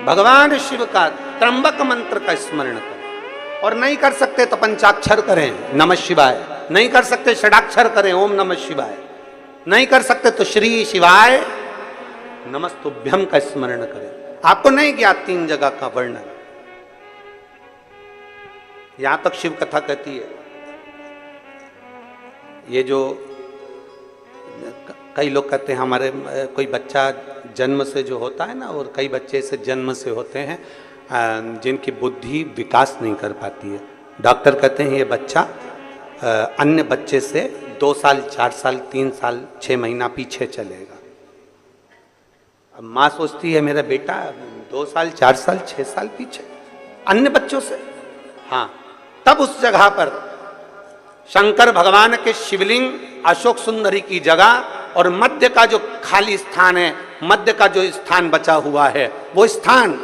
भगवान शिव का त्र्यंबक मंत्र का स्मरण करें। और नहीं कर सकते तो पंचाक्षर करें, नमः शिवाय। नहीं कर सकते षडाक्षर करें, ओम नमः शिवाय। नहीं कर सकते तो श्री शिवाय नमस्तुभ्यम का स्मरण करें। आपको नहीं ज्ञात 3 जगह का वर्णन। यहां तक शिव कथा कहती है, ये जो कई लोग कहते हैं हमारे कोई बच्चा जन्म से जो होता है ना, और कई बच्चे से जन्म से होते हैं जिनकी बुद्धि विकास नहीं कर पाती है। डॉक्टर कहते हैं ये बच्चा अन्य बच्चे से 2 साल 4 साल 3 साल 6 महीना पीछे चलेगा। अब माँ सोचती है मेरा बेटा 2 साल 4 साल 6 साल पीछे अन्य बच्चों से। हाँ, तब उस जगह पर शंकर भगवान के शिवलिंग, अशोक सुंदरी की जगह और मध्य का जो खाली स्थान है, मध्य का जो स्थान बचा हुआ है, वो स्थान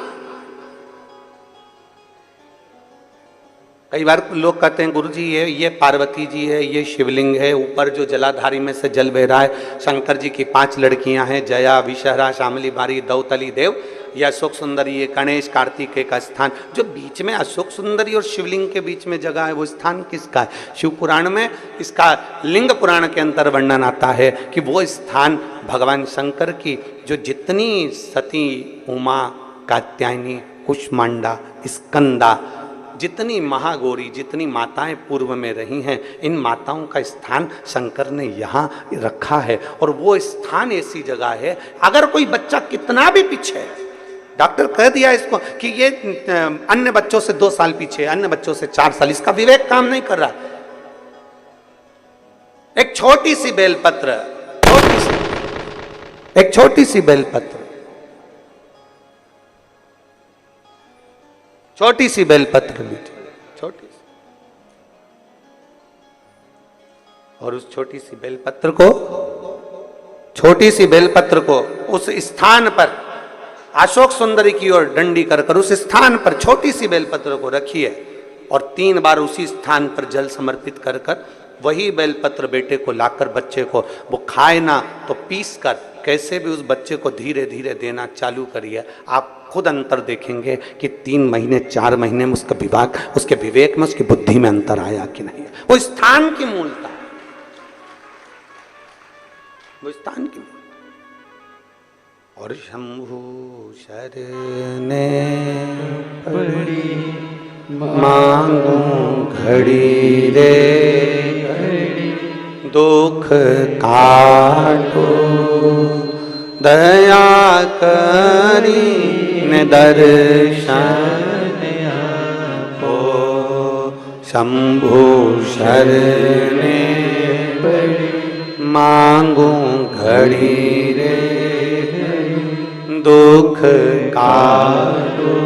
कई बार लोग कहते हैं गुरुजी ये पार्वती जी है, ये शिवलिंग है, ऊपर जो जलाधारी में से जल बह रहा है, शंकर जी की 5 लड़कियां हैं, जया, विषहरा, शामली बारी, दौतली देव, ये अशोक सुंदरी, ये गणेश कार्तिकेय का स्थान। जो बीच में अशोक सुंदरी और शिवलिंग के बीच में जगह है, वो स्थान किसका है? शिव पुराण में इसका लिंग पुराण के अंतर वर्णन आता है कि वो स्थान भगवान शंकर की जो जितनी सती, उमा, कात्यायनी, कुष्मांडा, स्कंदा, जितनी महागौरी, जितनी माताएं पूर्व में रही हैं, इन माताओं का स्थान शंकर ने यहाँ रखा है। और वो स्थान ऐसी जगह है, अगर कोई बच्चा कितना भी पीछे है, डॉक्टर कह दिया इसको कि ये अन्य बच्चों से 2 साल पीछे, अन्य बच्चों से 4 साल, इसका विवेक काम नहीं कर रहा। एक छोटी सी बेलपत्र, एक छोटी सी बेलपत्र, छोटी सी बेलपत्र लीजिए, छोटी सी, और उस छोटी सी बेलपत्र को, छोटी सी बेलपत्र को उस स्थान पर अशोक सुंदरी की ओर डंडी कर उस स्थान पर छोटी सी बेलपत्र को रखिए और 3 बार उसी स्थान पर जल समर्पित कर वही बेलपत्र बेटे को लाकर बच्चे को, वो खाए ना तो पीस कर कैसे भी उस बच्चे को धीरे धीरे देना चालू करिए। आप खुद अंतर देखेंगे कि 3 महीने 4 महीने में उसका विभाग, उसके विवेक में, उसकी बुद्धि में अंतर आया कि नहीं। वो स्थान की मूलता, वो स्थान की मूलता। और शंभु शरणे पड़ी मांगू घड़ी रे, दुख काटो दया करी ने दर्शन आपो। शंभु शरणे पड़ी मांगू घड़ी रे, दुख काटो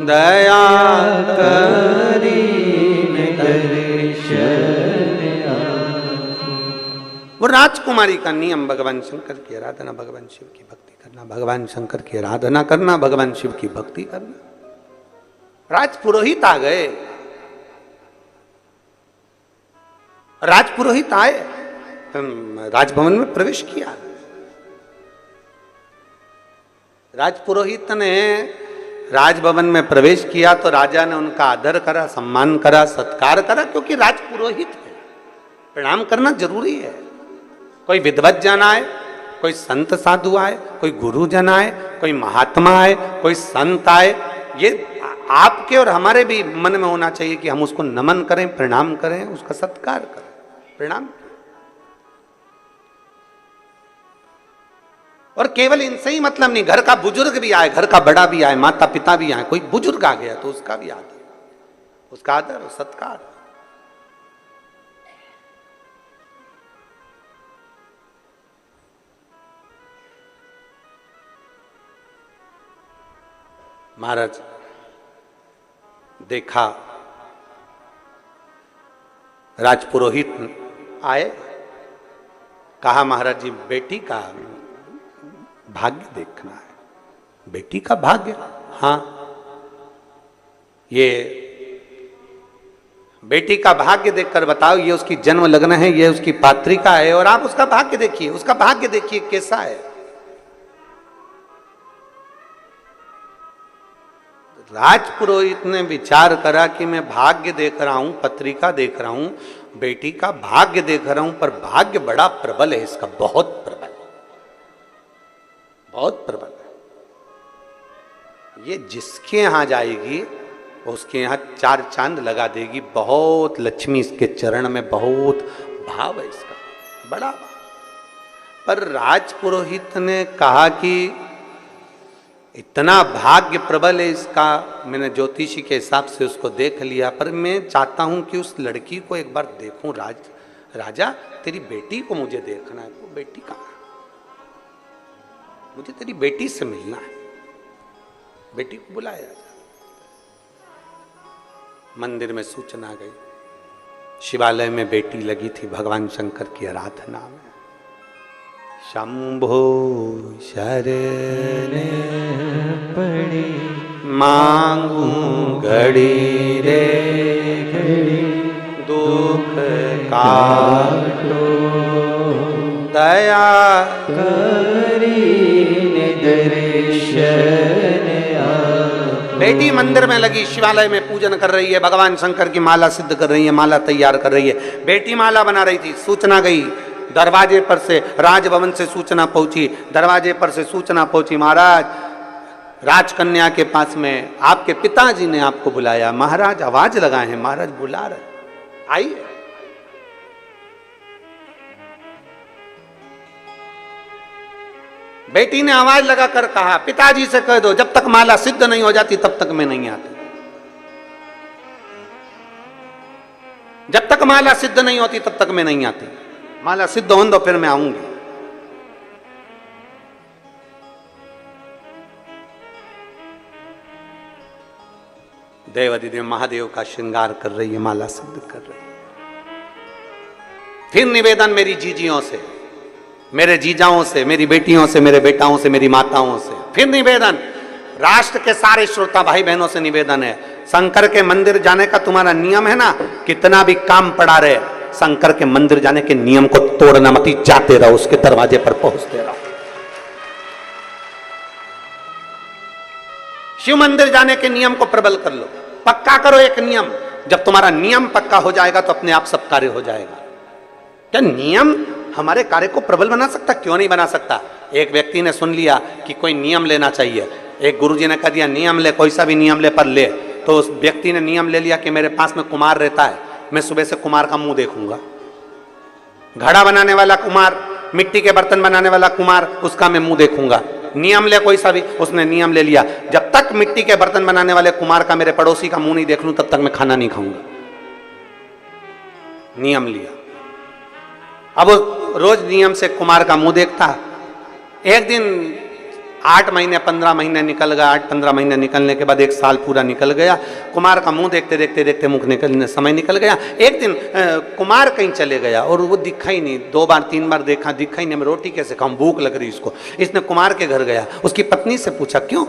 दया करी दर्शन आपो। वो राजकुमारी का नियम भगवान शंकर की आराधना, भगवान शिव की भक्ति करना, भगवान शंकर की आराधना करना, भगवान शिव की भक्ति करना। राजपुरोहित आ गए, राजपुरोहित आए, राजभवन में प्रवेश किया। राजपुरोहित ने राजभवन में प्रवेश किया तो राजा ने उनका आदर करा, सम्मान करा, सत्कार करा, क्योंकि राजपुरोहित है, प्रणाम करना जरूरी है। कोई विद्वत जन आए, कोई संत साधु आए, कोई गुरु जन आए, कोई महात्मा आए, कोई संत आए, ये आपके और हमारे भी मन में होना चाहिए कि हम उसको नमन करें, प्रणाम करें, उसका सत्कार करें, प्रणाम। और केवल इनसे ही मतलब नहीं, घर का बुजुर्ग भी आए, घर का बड़ा भी आए, माता पिता भी आए, कोई बुजुर्ग आ गया तो उसका भी आदर, उसका आदर और सत्कार। महाराज देखा, राजपुरोहित आए, कहा महाराज जी बेटी का भाग्य देखना है। बेटी का भाग्य? हाँ, ये बेटी का भाग्य देखकर बताओ, ये उसकी जन्म लग्न है, ये उसकी पात्रिका है, और आप उसका भाग्य देखिए, उसका भाग्य देखिए कैसा है। राजपुरोहित ने विचार करा कि मैं भाग्य देख रहा हूं, पत्रिका देख रहा हूं, बेटी का भाग्य देख रहा हूं, पर भाग्य बड़ा प्रबल है इसका, बहुत प्रबल, बहुत प्रबल है। ये जिसके यहां जाएगी उसके यहां 4 चांद लगा देगी। बहुत लक्ष्मी इसके चरण में, बहुत भाव है इसका, बड़ा भाव। पर राजपुरोहित ने कहा कि इतना भाग्य प्रबल है इसका, मैंने ज्योतिषी के हिसाब से उसको देख लिया, पर मैं चाहता हूं कि उस लड़की को एक बार देखूं। राजा तेरी बेटी को मुझे देखना है। वो बेटी कहाँ? मुझे तेरी बेटी से मिलना है। बेटी को बुलाया। मंदिर में सूचना गई, शिवालय में बेटी लगी थी, भगवान शंकर की आराधना में। शंभो शरण पड़ी मांगू घड़ी रे घड़ी, दुख काटो दया करी दर्शन। बेटी मंदिर में लगी, शिवालय में पूजन कर रही है, भगवान शंकर की माला सिद्ध कर रही है, माला तैयार कर रही है। बेटी माला बना रही थी, सूचना गई दरवाजे पर से, राजभवन से सूचना पहुंची, दरवाजे पर से सूचना पहुंची, महाराज राजकन्या के पास में आपके पिताजी ने आपको बुलाया। महाराज आवाज लगाए हैं, महाराज बुला रहे, आइए। बेटी ने आवाज लगाकर कहा, पिताजी से कह दो जब तक माला सिद्ध नहीं हो जाती तब तक मैं नहीं आती। जब तक माला सिद्ध नहीं होती तब तक मैं नहीं आती। माला सिद्ध हो दो फिर मैं आऊंगी। देवाधिदेव महादेव का श्रृंगार कर रही है, माला सिद्ध कर रही है। फिर निवेदन मेरी जीजियों से, मेरे जीजाओं से, मेरी बेटियों से, मेरे बेटाओं से, मेरी माताओं से, फिर निवेदन राष्ट्र के सारे श्रोता भाई बहनों से निवेदन है, शंकर के मंदिर जाने का तुम्हारा नियम है ना, कितना भी काम पड़ा रहे, शंकर के मंदिर जाने के नियम को तोड़ना मत, जाते रहो, उसके दरवाजे पर पहुंचते रहो। शिव मंदिर जाने के नियम को प्रबल कर लो, पक्का करो एक नियम। जब तुम्हारा नियम पक्का हो जाएगा तो अपने आप सब कार्य हो जाएगा। क्या नियम हमारे कार्य को प्रबल बना सकता? क्यों नहीं बना सकता। एक व्यक्ति ने सुन लिया कि कोई नियम लेना चाहिए, एक गुरुजी ने कह दिया नियम ले, कोई सा भी नियम ले पर ले, तो उस व्यक्ति ने नियम ले लिया कि मेरे पास में कुमार रहता है, मैं सुबह से कुमार का मुंह देखूंगा। घड़ा बनाने वाला कुमार, मिट्टी के बर्तन बनाने वाला कुमार, उसका मैं मुंह देखूंगा। नियम ले कोई सा भी, उसने नियम ले लिया, जब तक मिट्टी के बर्तन बनाने वाले कुमार का, मेरे पड़ोसी का मुंह नहीं देख लूं तब तक मैं खाना नहीं खाऊंगा। नियम लिया। अब रोज नियम से कुमार का मुंह देखता। एक दिन 8 महीने 15 महीने निकल गया, 8-15 महीने निकलने के बाद 1 साल पूरा निकल गया। कुमार का मुंह देखते देखते देखते मुख निकलने समय निकल गया। एक दिन कुमार कहीं चले गया और वो दिखा ही नहीं। 2 बार 3 बार देखा, दिखा ही नहीं। मैं रोटी कैसे खाऊं, भूख लग रही इसको। इसने कुमार के घर गया, उसकी पत्नी से पूछा क्यों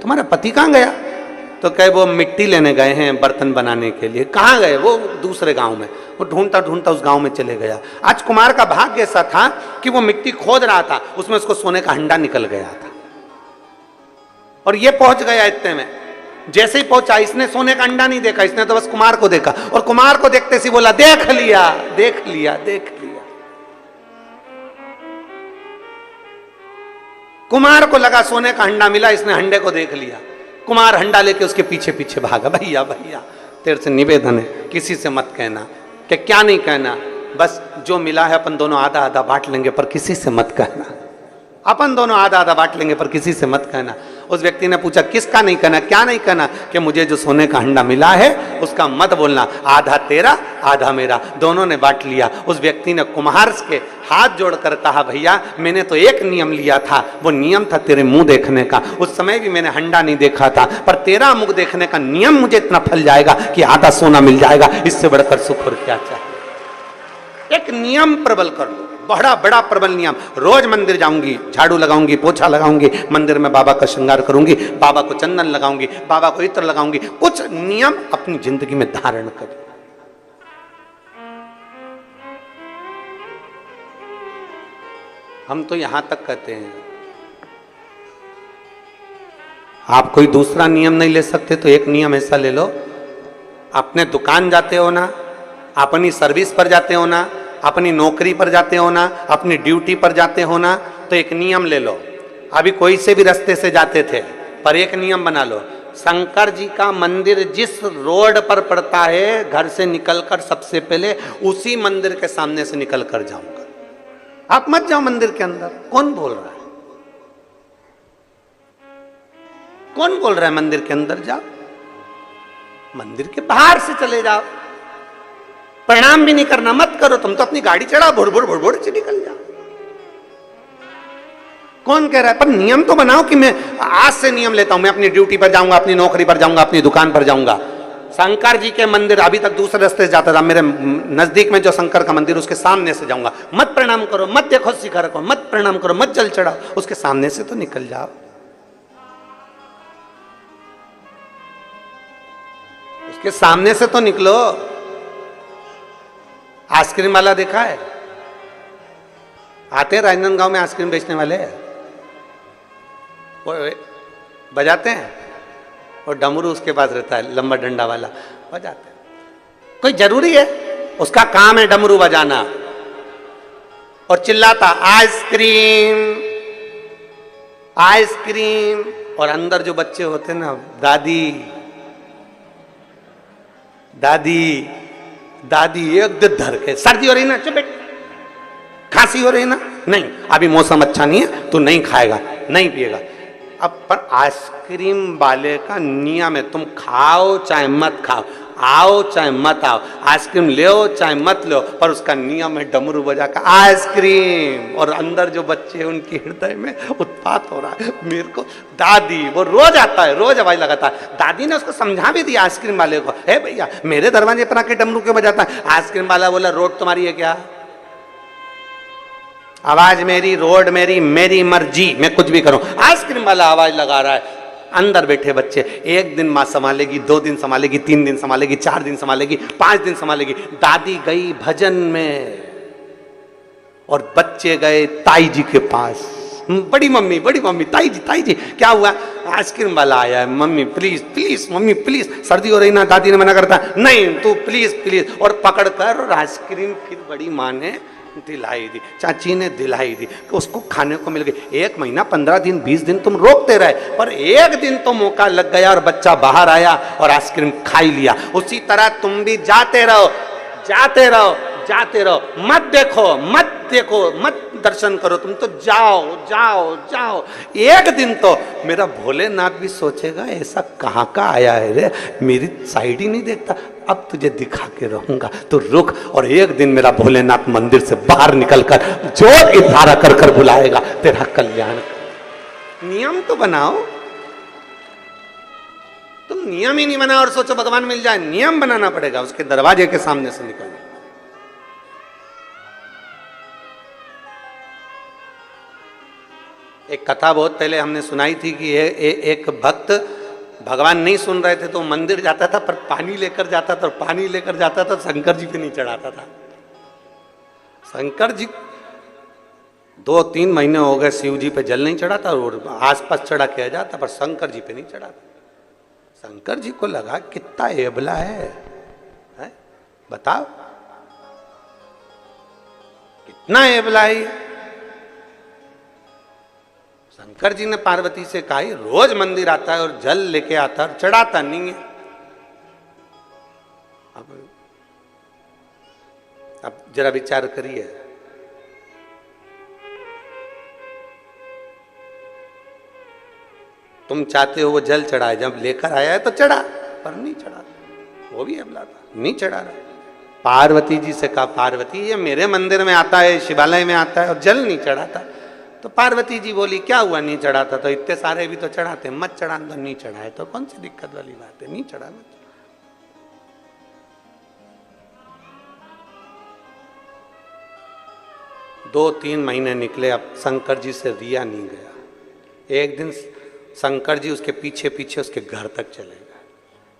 तुम्हारा पति कहाँ गया? तो कहे वो मिट्टी लेने गए हैं बर्तन बनाने के लिए। कहाँ गए? वो दूसरे गांव में। वो ढूंढता ढूंढता उस गांव में चले गया। आज कुमार का भाग्य ऐसा था कि वो मिट्टी खोद रहा था, उसमें उसको सोने का हंडा निकल गया था और ये पहुंच गया इतने में। जैसे ही पहुंचा, इसने सोने का अंडा नहीं देखा, इसने तो बस कुमार को देखा और कुमार को देखते सी बोला देख लिया, देख लिया, देख लिया। कुमार को लगा सोने का हंडा मिला, इसने हंडे को देख लिया। कुमार हंडा लेके उसके पीछे पीछे भागा। भैया भैया तेरे से निवेदन है, किसी से मत कहना। क्या नहीं कहना? बस जो मिला है अपन दोनों आधा आधा बांट लेंगे, पर किसी से मत कहना। अपन दोनों आधा आधा बांट लेंगे पर किसी से मत कहना। उस व्यक्ति ने पूछा किसका नहीं कहना? क्या नहीं कहना? कि मुझे जो सोने का हंडा मिला है उसका मत बोलना, आधा तेरा आधा मेरा, दोनों ने बांट लिया। उस व्यक्ति ने कुम्हार के हाथ जोड़कर कहा भैया मैंने तो एक नियम लिया था, वो नियम था तेरे मुंह देखने का। उस समय भी मैंने हंडा नहीं देखा था, पर तेरा मुख देखने का नियम मुझे इतना फल जाएगा कि आधा सोना मिल जाएगा। इससे बढ़कर सुख और क्या चाहिए। एक नियम प्रबल कर लो, बड़ा बड़ा प्रबल नियम। रोज मंदिर जाऊंगी, झाड़ू लगाऊंगी, पोछा लगाऊंगी, मंदिर में बाबा का श्रृंगार करूंगी, बाबा को चंदन लगाऊंगी, बाबा को इत्र लगाऊंगी। कुछ नियम अपनी जिंदगी में धारण करें। हम तो यहां तक कहते हैं, आप कोई दूसरा नियम नहीं ले सकते तो एक नियम ऐसा ले लो, अपने दुकान जाते हो ना, अपनी सर्विस पर जाते हो ना, अपनी नौकरी पर जाते हो ना, अपनी ड्यूटी पर जाते हो ना, तो एक नियम ले लो। अभी कोई से भी रास्ते से जाते थे, पर एक नियम बना लो, शंकर जी का मंदिर जिस रोड पर पड़ता है, घर से निकलकर सबसे पहले उसी मंदिर के सामने से निकल कर जाऊंगा। आप मत जाओ मंदिर के अंदर। कौन बोल रहा है? कौन बोल रहा है मंदिर के अंदर जाओ? मंदिर के बाहर से चले जाओ, प्रणाम भी नहीं करना, मत करो। तुम तो अपनी गाड़ी चढ़ाओ, भुड़ भुड़ भुड़ भुड़ से निकल जाओ। कौन कह रहा है? पर नियम तो बनाओ कि मैं आज से नियम लेता हूं, मैं अपनी ड्यूटी पर जाऊंगा, अपनी नौकरी पर जाऊंगा, अपनी दुकान पर जाऊंगा। शंकर जी के मंदिर अभी तक दूसरे रास्ते से जाता था, मेरे नजदीक में जो शंकर का मंदिर उसके सामने से जाऊंगा। मत प्रणाम करो, मत देखो शिखर को, मत प्रणाम करो, मत जल चढ़ाओ, उसके सामने से तो निकल जाओ। उसके सामने से तो निकलो। आइसक्रीम वाला देखा है? आते हैं राजनांदगांव में आइसक्रीम बेचने वाले, वो बजाते हैं, और डमरू उसके पास रहता है, लंबा डंडा वाला, बजाते हैं। कोई जरूरी है? उसका काम है डमरू बजाना और चिल्लाता आइसक्रीम आइसक्रीम। और अंदर जो बच्चे होते हैं ना, दादी दादी दादी, एक दिन धर के, सर्दी हो रही ना, चुप बैठ, खांसी हो रही ना, नहीं अभी मौसम अच्छा नहीं है, तू नहीं खाएगा, नहीं पिएगा। अब पर आइसक्रीम वाले का नियम है, तुम खाओ चाहे मत खाओ, आओ चाहे मत आओ, आइसक्रीम ले चाहे मत लो, पर उसका नियम है डमरू बजा का आइसक्रीम। और अंदर जो बच्चे हैं उनके हृदय में उत्पात हो रहा है। मेरे को दादी, वो रोज आता है, रोज आवाज लगाता है। दादी ने उसको समझा भी दिया आइसक्रीम वाले को, हे भैया मेरे दरवाजे पर आके डमरू क्यों बजाता है? आइसक्रीम वाला बोला रोड तुम्हारी है क्या? आवाज मेरी, रोड मेरी, मेरी मर्जी, मैं कुछ भी करूं। आइसक्रीम वाला आवाज लगा रहा है। अंदर बैठे बच्चे, एक दिन मां संभालेगी, 2 दिन संभालेगी, 3 दिन संभालेगी, 4 दिन संभालेगी, 5 दिन संभालेगी। दादी गई भजन में और बच्चे गए ताई जी के पास। बड़ी मम्मी ताई जी क्या हुआ? आइसक्रीम वाला आया है, mummy please please, mummy please, सर्दी हो रही ना। दादी ने मना करता, नहीं तू प्लीज प्लीज, और पकड़ कर और आइसक्रीम फिर बड़ी माँ ने दिलाई दी, चाची ने दिलाई दी, उसको खाने को मिल गई। 1 महीना, 15 दिन, 20 दिन तुम रोकते रहे, पर एक दिन तो मौका लग गया और बच्चा बाहर आया और आइसक्रीम खा ही लिया। उसी तरह तुम भी जाते रहो, जाते रहो, जाते रहो, मत देखो, मत देखो, मत दर्शन करो, तुम तो जाओ जाओ जाओ। एक दिन तो मेरा भोलेनाथ भी सोचेगा ऐसा कहाँ का आया है रे, मेरी साइड ही नहीं देखता, अब तुझे दिखा के रहूंगा, तो रुक। और एक दिन मेरा भोलेनाथ मंदिर से बाहर निकलकर जोर इशारा कर कर बुलाएगा, तेरा कल्याण। नियम तो बनाओ। तुम नियम ही नहीं बनाओ और सोचो भगवान मिल जाए। नियम बनाना पड़ेगा, उसके दरवाजे के सामने से निकलना। एक कथा बहुत पहले हमने सुनाई थी कि एक भक्त भगवान नहीं सुन रहे थे तो मंदिर जाता था, पर पानी लेकर जाता था, पानी लेकर जाता था, शंकर जी पे नहीं चढ़ाता था। शंकर जी 2-3 महीने हो गए शिव जी पे जल नहीं चढ़ाता और आसपास चढ़ा किया जाता, पर शंकर जी पे नहीं चढ़ाता। शंकर जी को लगा कितना एबला है? बताओ कितना एबला है। शंकर जी ने पार्वती से कहा, रोज मंदिर आता है और जल लेके आता है, चढ़ाता नहीं है। अब जरा विचार करिए, तुम चाहते हो वो जल चढ़ाए, जब लेकर आया है तो चढ़ा, पर नहीं चढ़ा, वो भी अबला था, नहीं चढ़ा रहा। पार्वती जी से कहा, पार्वती ये मेरे मंदिर में आता है, शिवालय में आता है और जल नहीं चढ़ाता। तो पार्वती जी बोली, क्या हुआ नहीं चढ़ाता? तो इतने सारे भी तो चढ़ाते, मत चढ़ा। तो नहीं चढ़ाए तो कौन सी दिक्कत वाली बात है, नहीं चढ़ा मत। दो 3 महीने निकले, अब शंकर जी से रिया नहीं गया। एक दिन शंकर जी उसके पीछे पीछे उसके घर तक चले गए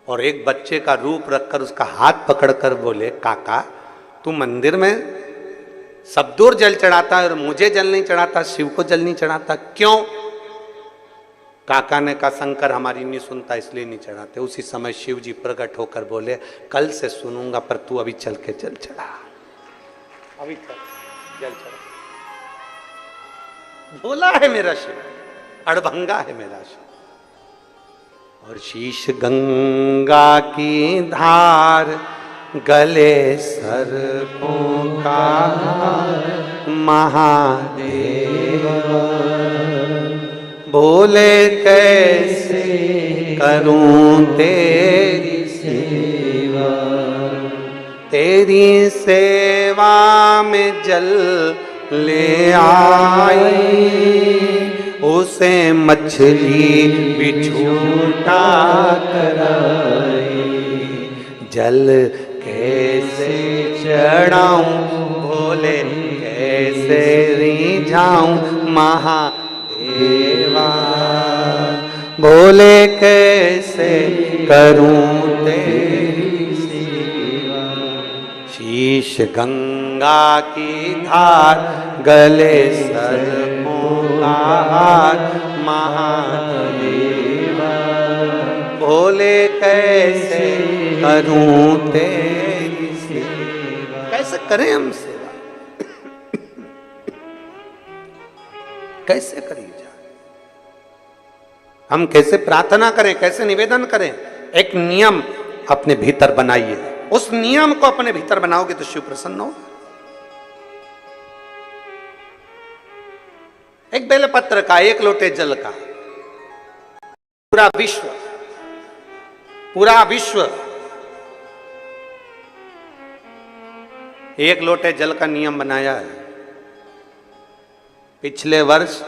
और एक बच्चे का रूप रखकर उसका हाथ पकड़कर बोले, काका तू मंदिर में सब दूर जल चढ़ाता है और मुझे जल नहीं चढ़ाता, शिव को जल नहीं चढ़ाता, क्यों? काका ने कहा शंकर हमारी नहीं सुनता इसलिए नहीं चढ़ाते। उसी समय शिव जी प्रकट होकर बोले कल से सुनूंगा, पर तू अभी चल के जल चढ़ा, अभी चल जल चढ़ा। भोला है मेरा शिव, अड़भंगा है मेरा शिव। और शीश गंगा की धार, गले सर्पों का महादेव, बोले कैसे करूं तेरी सेवा, तेरी सेवा में जल ले आई, उसे मछली भी झूठा कराई। जल कैसे चढ़ाऊं भोले, कैसे रिझाऊं महादेवा, भोले कैसे करूं तेरी सेवा। शीश गंगा की धार, गले सर्पों का हार महादेवा, भोले कैसे करूं तेरी सेवा। कैसे करें हम सेवा, कैसे करिए जाए, हम कैसे प्रार्थना करें, कैसे निवेदन करें। एक नियम अपने भीतर बनाइए, उस नियम को अपने भीतर बनाओगे तो शिव प्रसन्न हो। एक बेलपत्र का, एक लोटे जल का, पूरा विश्व एक लोटे जल का नियम बनाया है। पिछले वर्ष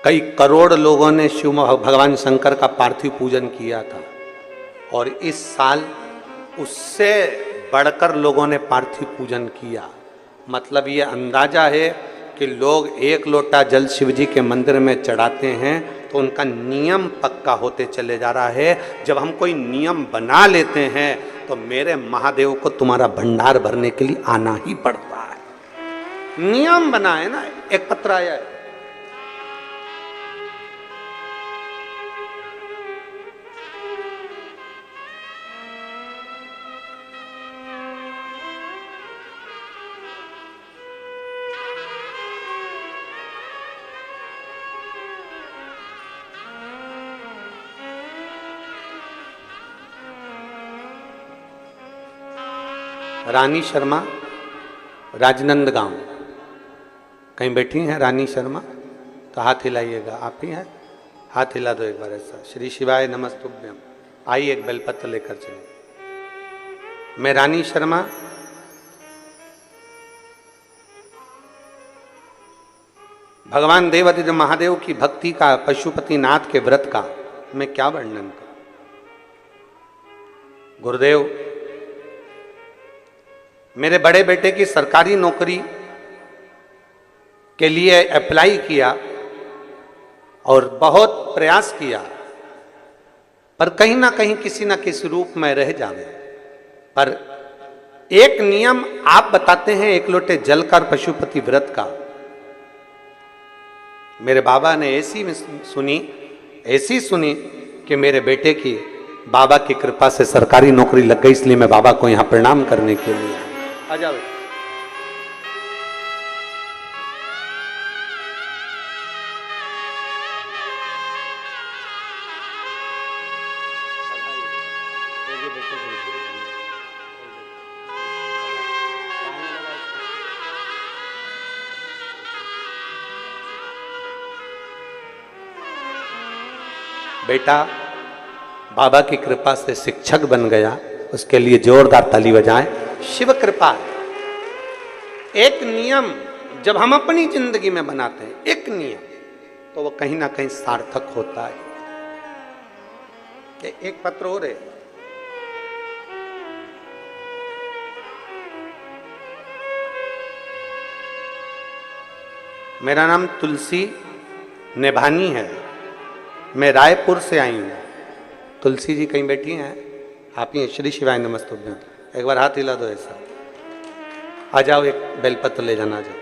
कई करोड़ लोगों ने शिव भगवान शंकर का पार्थिव पूजन किया था, और इस साल उससे बढ़कर लोगों ने पार्थिव पूजन किया। मतलब ये अंदाजा है कि लोग एक लोटा जल शिव जी के मंदिर में चढ़ाते हैं तो उनका नियम पक्का होते चले जा रहा है। जब हम कोई नियम बना लेते हैं तो मेरे महादेव को तुम्हारा भंडार भरने के लिए आना ही पड़ता है। नियम बना है ना, एक पत्र आया है, रानी शर्मा, राजनंदगांव। कहीं बैठी हैं रानी शर्मा तो हाथ हिलाइएगा। आप ही हैं, हाथ हिला दो एक बार ऐसा। श्री शिवाय नमस्तुभ्यम। आइए एक बेलपत्र लेकर चलिए। मैं रानी शर्मा भगवान देवादिदेव महादेव की भक्ति का, पशुपतिनाथ के व्रत का मैं क्या वर्णन करूं। गुरुदेव, मेरे बड़े बेटे की सरकारी नौकरी के लिए अप्लाई किया और बहुत प्रयास किया, पर कहीं ना कहीं किसी ना किसी रूप में रह जावे। पर एक नियम आप बताते हैं एक लोटे जल का, पशुपति व्रत का। मेरे बाबा ने ऐसी सुनी कि मेरे बेटे की बाबा की कृपा से सरकारी नौकरी लग गई, इसलिए मैं बाबा को यहां प्रणाम करने के लिए आ जाओ। बेटा बाबा की कृपा से शिक्षक बन गया, उसके लिए जोरदार ताली बजाएं। शिव कृपा। एक नियम जब हम अपनी जिंदगी में बनाते हैं, एक नियम, तो वो कहीं ना कहीं सार्थक होता है। एक पत्र हो रहे, मेरा नाम तुलसी नेभानी है, मैं रायपुर से आई हूँ। तुलसी जी कहीं बैठी हैं? आप ही? श्री शिवाय नमस्तुभ्यम। एक बार हाथ हिला दो ऐसा। आ जाओ, एक बेलपत्र ले जाना। जाओ।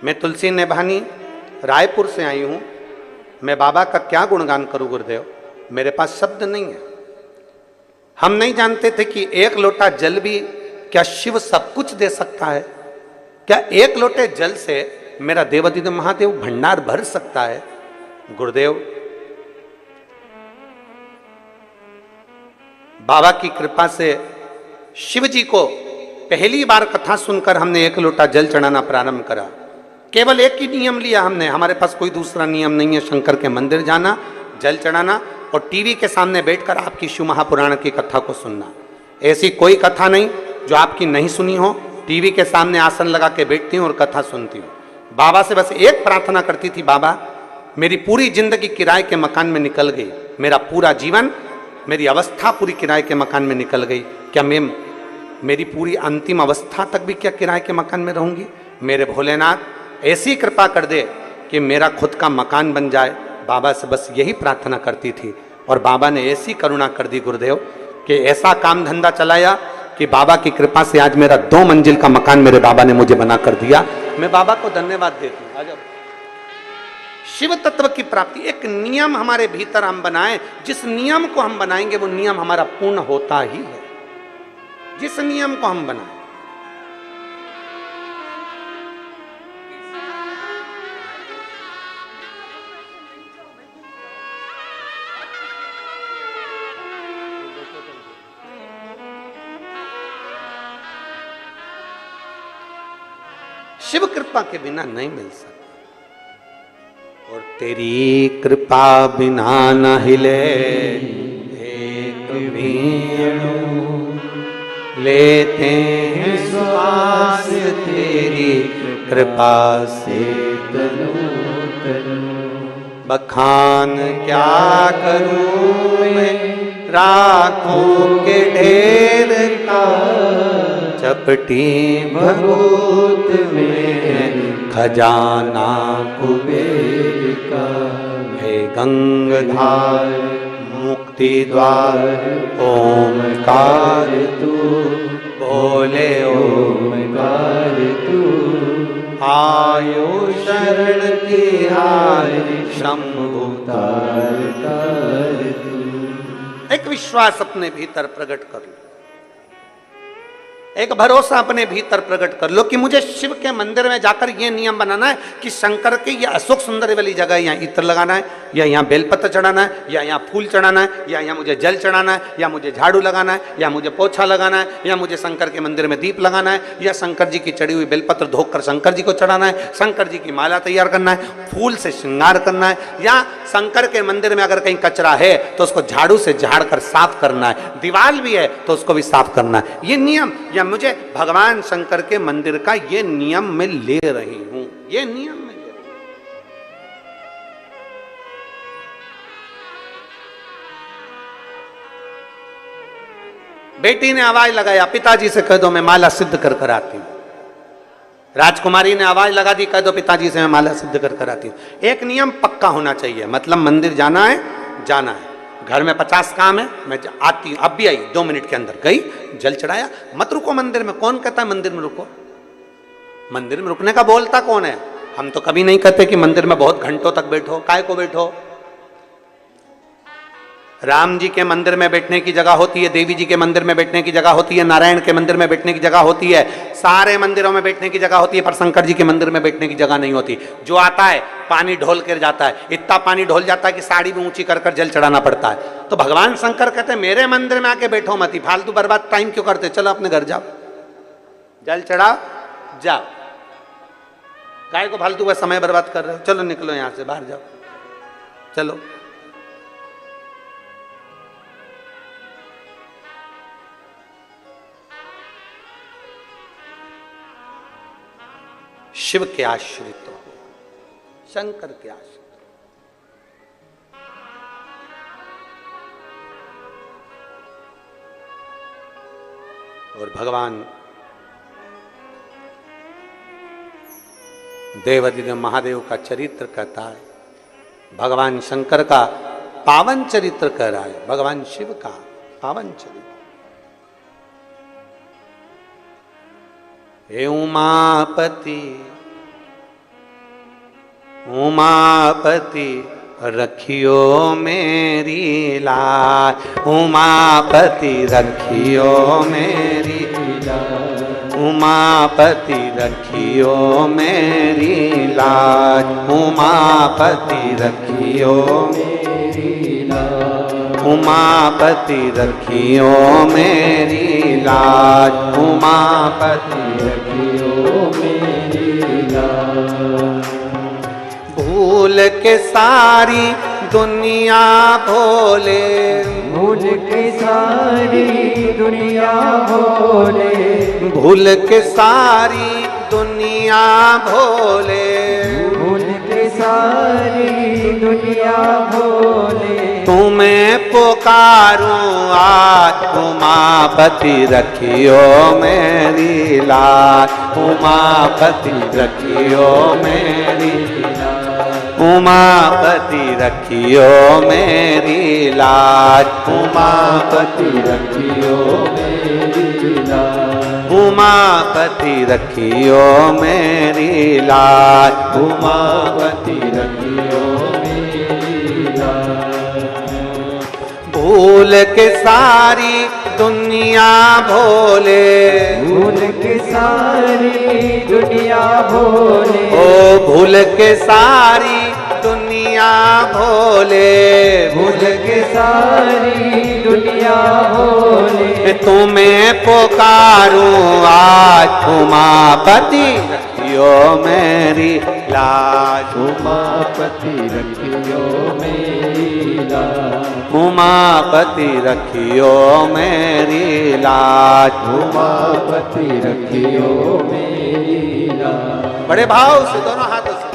मैं तुलसी नेभानी रायपुर से आई हूं, मैं बाबा का क्या गुणगान करूं गुरुदेव, मेरे पास शब्द नहीं है। हम नहीं जानते थे कि एक लोटा जल भी क्या शिव सब कुछ दे सकता है? क्या एक लोटे जल से मेरा देवाधिदेव महादेव भंडार भर सकता है? गुरुदेव, बाबा की कृपा से शिव जी को पहली बार कथा सुनकर हमने एक लोटा जल चढ़ाना प्रारंभ करा। केवल एक ही नियम लिया हमने, हमारे पास कोई दूसरा नियम नहीं है। शंकर के मंदिर जाना, जल चढ़ाना और टीवी के सामने बैठकर आपकी शिव महापुराण की कथा को सुनना। ऐसी कोई कथा नहीं जो आपकी नहीं सुनी हो। टीवी के सामने आसन लगा के बैठती हूँ और कथा सुनती हूँ। बाबा से बस एक प्रार्थना करती थी, बाबा मेरी पूरी जिंदगी किराए के मकान में निकल गई, मेरा पूरा जीवन, मेरी अवस्था पूरी किराए के मकान में निकल गई, क्या मैं मेरी पूरी अंतिम अवस्था तक भी क्या किराए के मकान में रहूंगी? मेरे भोलेनाथ ऐसी कृपा कर दे कि मेरा खुद का मकान बन जाए। बाबा से बस यही प्रार्थना करती थी और बाबा ने ऐसी करुणा कर दी गुरुदेव कि ऐसा काम धंधा चलाया कि बाबा की कृपा से आज मेरा 2 मंजिल का मकान मेरे बाबा ने मुझे बना कर दिया। मैं बाबा को धन्यवाद देती हूँ। शिव तत्व की प्राप्ति एक नियम हमारे भीतर हम बनाएं, जिस नियम को हम बनाएंगे वो नियम हमारा पूर्ण होता ही है। जिस नियम को हम बनाएं, शिव कृपा के बिना नहीं मिल सकता। और तेरी कृपा बिना न हिले एक भी अणु, लेते हैं श्वास तेरी कृपा से तनु तनु। बखान क्या करूं मैं राखों के ढेर का, चपटी भगोत में खजाना कुबेर का। हे गंगाधार मुक्ति द्वार ओमकार तू, बोले ओमकार तू। आयो शरण तिहारी शंभु तार तार तू। एक विश्वास अपने भीतर प्रकट कर लो, एक भरोसा अपने भीतर प्रकट कर लो कि मुझे शिव के मंदिर में जाकर यह नियम बनाना है कि शंकर की यह अशोक सुंदर वाली जगह यहाँ इत्र लगाना है, या यहाँ बेलपत्र चढ़ाना है, या यहाँ फूल चढ़ाना है, या यहाँ मुझे जल चढ़ाना है, या मुझे झाड़ू लगाना है, या मुझे पोछा लगाना है, या मुझे शंकर के मंदिर में दीप लगाना है, या शंकर जी की चढ़ी हुई बेलपत्र धोकर शंकर जी को चढ़ाना है, शंकर जी की माला तैयार करना है, फूल से श्रृंगार करना है, या शंकर के मंदिर में अगर कहीं कचरा है तो उसको झाड़ू से झाड़ कर साफ करना है, दीवार भी है तो उसको भी साफ करना है। ये नियम या मुझे भगवान शंकर के मंदिर का ये नियम मैं ले रही हूं, ये नियम मैं ले रही हूं। बेटी ने आवाज लगाया, पिताजी से कह दो मैं माला सिद्ध कर कर आती हूं। राजकुमारी ने आवाज लगा दी, कह दो पिताजी से मैं माला सिद्ध कर कर आती हूं। एक नियम पक्का होना चाहिए, मतलब मंदिर जाना है, जाना है। घर में 50 काम है, मैं आती हूं, अब भी आई 2 मिनट के अंदर गई, जल चढ़ाया, मत रुको मंदिर में। कौन कहता है मंदिर में रुको? मंदिर में रुकने का बोलता कौन है? हम तो कभी नहीं कहते कि मंदिर में बहुत घंटों तक बैठो। काय को बैठो? राम जी के मंदिर में बैठने की जगह होती है, देवी जी के मंदिर में बैठने की जगह होती है, नारायण के मंदिर में बैठने की जगह होती है, सारे मंदिरों में बैठने की जगह होती है, पर शंकर जी के मंदिर में बैठने की जगह नहीं होती। जो आता है पानी ढोल कर जाता है, इतना पानी ढोल जाता है कि साड़ी भी ऊंची कर कर जल चढ़ाना पड़ता है। तो भगवान शंकर कहते हैं मेरे मंदिर में आके बैठो मत, फालतू बर्बाद टाइम क्यों करते, चलो अपने घर जाओ, जल चढ़ाओ, जाओ। काय को फालतू का समय बर्बाद कर रहे हो? चलो निकलो यहां से, बाहर जाओ, चलो। शिव के आश्रित हो, शंकर के आश्रित हो। और भगवान देवाधिदेव महादेव का चरित्र कहता है, भगवान शंकर का पावन चरित्र कह रहा है, भगवान शिव का पावन चरित्र। हे उमापति उमापति रखियो मेरी लाज, उमापति रखियो मेरी लाज, उमापति रखियो मेरी लाज, उमापति रखियो मेरी लाज, उमापति रखियो मेरी लाज, उमापति रखियो मेरी लाज। भूल के सारी दुनिया भोले, भूल के सारी दुनिया भोले, भूल के सारी दुनिया भोले, भूल के सारी दुनिया भोले। तुम्हें पुकारूं आज, उमापति रखियो मेरी लाज, उमापति रखियो मेरी लाज, उमापति रखियो मेरी लाज, उमापति रखियो मेरी लाज, उमापति रखियो मेरी लाज, उमापति रखियो मेरी लाज। भूल के सारी दुनिया भोले, भूल के सारी दुनिया भोले, ओ भूल के सारी दुनिया भोले, भूल के सारी दुनिया भोले। तुम्हें पुकारूं आज, उमापति रखियो मेरी लाज, उमापति रखियो मेरी लाज, उमापति रखियो मेरी लाज, उमापति रखियो मेरी लाज। बड़े भाव से दोनों हाथों से।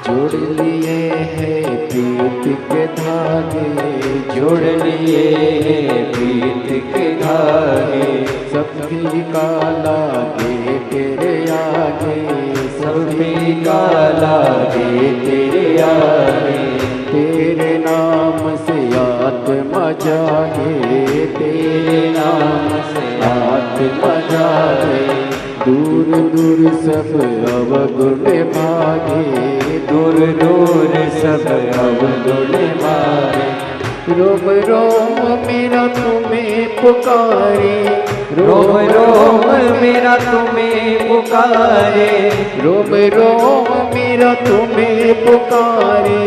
जोड़ लिए हैं प्रीत के धागे, जोड़ लिए हैं प्रीत के धागे। सभी का लागे तेरे आगे, सभी का लागे तेरे आगे। तेरे नाम से आत्मा जागे, तेरे नाम से आत्मा जागे। दूर दूर सब अवगुण भागे, दूर दूर सब अवगुण भागे। रोम रोम मेरा तुम्हें पुकारे, रोम रोम मेरा तुम्हें पुकारे, रोम रोम मेरा तुम्हें पुकारे,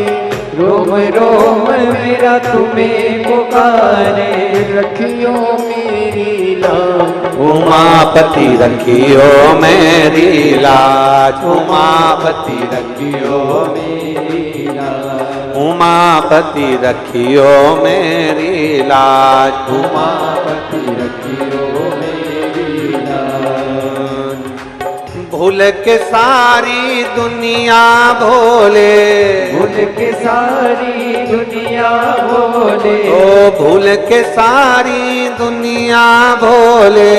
रोम रोम मेरा तुम्हें पुकारे। रखियो मेरी लाज, उमापति रखियो मेरी लाज, उमापति रखियो मेरी लाज, उमापति रखियो मेरी लाज, उमापति रखियो मेरी लाज। भूल के सारी दुनिया भोले, भूल के सारी दुनिया भोले, ओ भूल के सारी दुनिया भोले,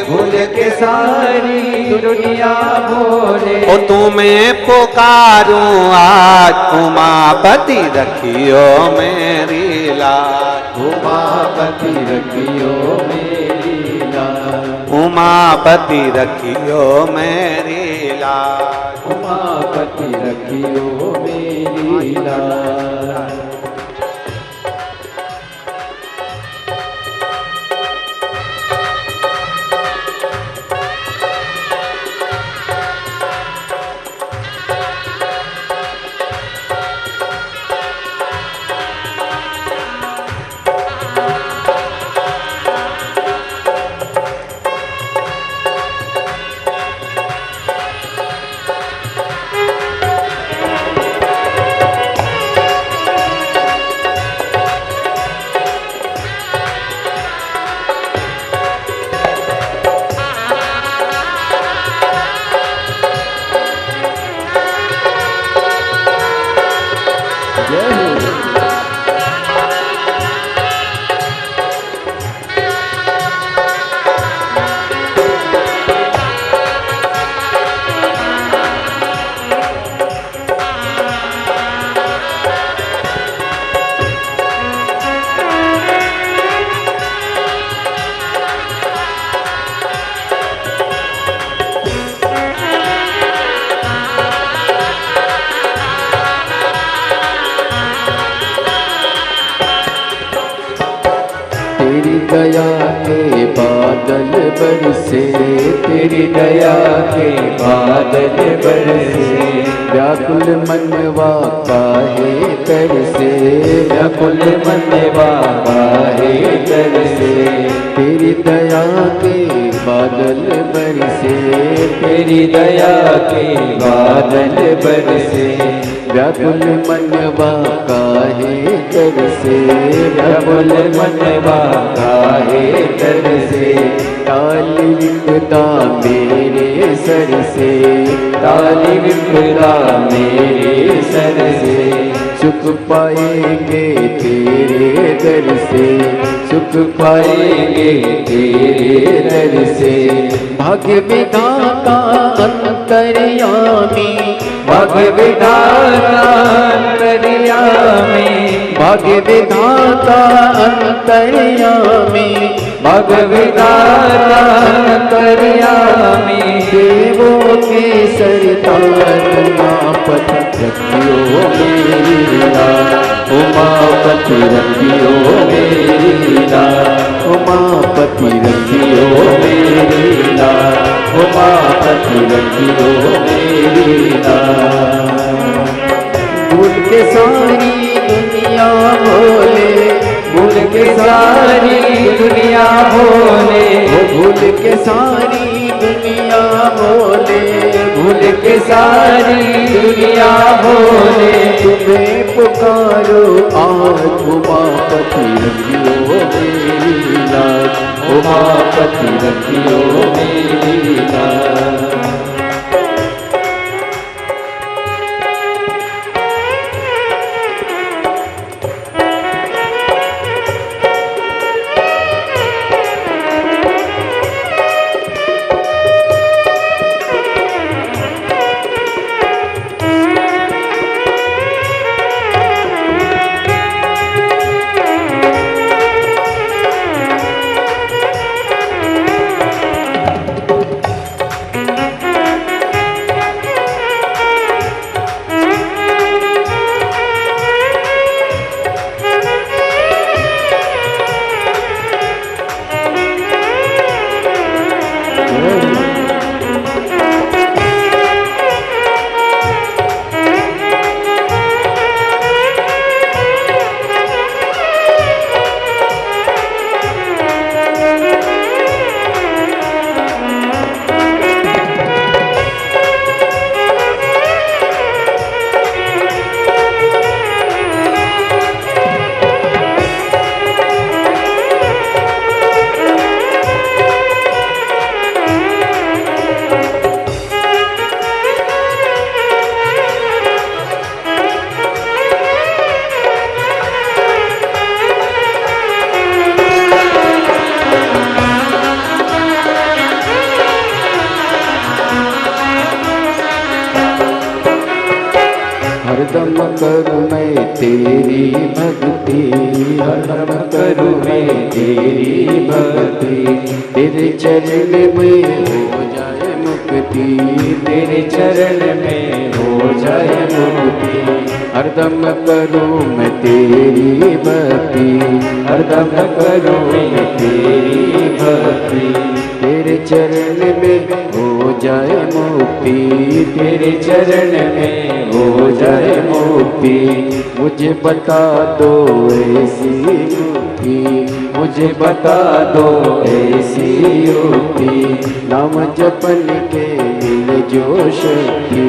भूल के सारी दुनिया भोले। ओ तुम्हें पुकारूं आज, उमापति रखियो मेरी लाज, उमापति रखियो मेरी लाज, उमापति रखियो मेरी लाज, उमापति रखियो मेरी लाज। दया के बादल बरसे, तेरी दया के बादल बरसे। व्याकुल मनवा काहे तरसे, व्याकुल मनवा काहे तरसे। तेरी दया के बादल बरसे, तेरी दया के बादल बरसे। व्याकुल मनवा काहे तरसे, व्याकुल मनवा काहे तरसे। काली विपदा मेरे सर से, काली विपदा मेरे सर से। सुख पाएंगे तेरे दर से, सुख पाएंगे तेरे दर से। भाग्य विधाता अंतर्यामी, भाग्य विधाता अंतर्यामी, भाग्य विधाता अंतर्यामी, भाग्य विधाता अंतर्यामी। देवों के सरदार उमापति रखियो मेरी लाज, उमापति रखियो मेरी लाज, उमापति रखियो मेरी लाज, उमापति रखियो मेरी लाज। भूल के सारी दुनिया भोले, भूल के सारी दुनिया भोले, भूल के सारी दुनिया भोले, भूल के सारी दुनिया भोले। तुम्हें पुकारो आज उमापति रखियो मेरी लाज, उमापति रखियो मेरी लाज। हरदम करूँ मैं तेरी भक्ति, हरदम करूँ मैं तेरी भक्ति। तेरे चरण में हो जाए मुक्ति, तेरे चरण में हो जाए मुक्ति। हरदम करूँ मैं तेरी भक्ति, हरदम करूँ मैं तेरी भक्ति। तेरे चरण में हो जाए मुक्ति, तेरे चरण में हो जाए मुक्ति। मुझे बता दो ऐसी युक्ति, मुझे बता दो ऐसी युक्ति। नाम जपन के मिले जो शक्ति,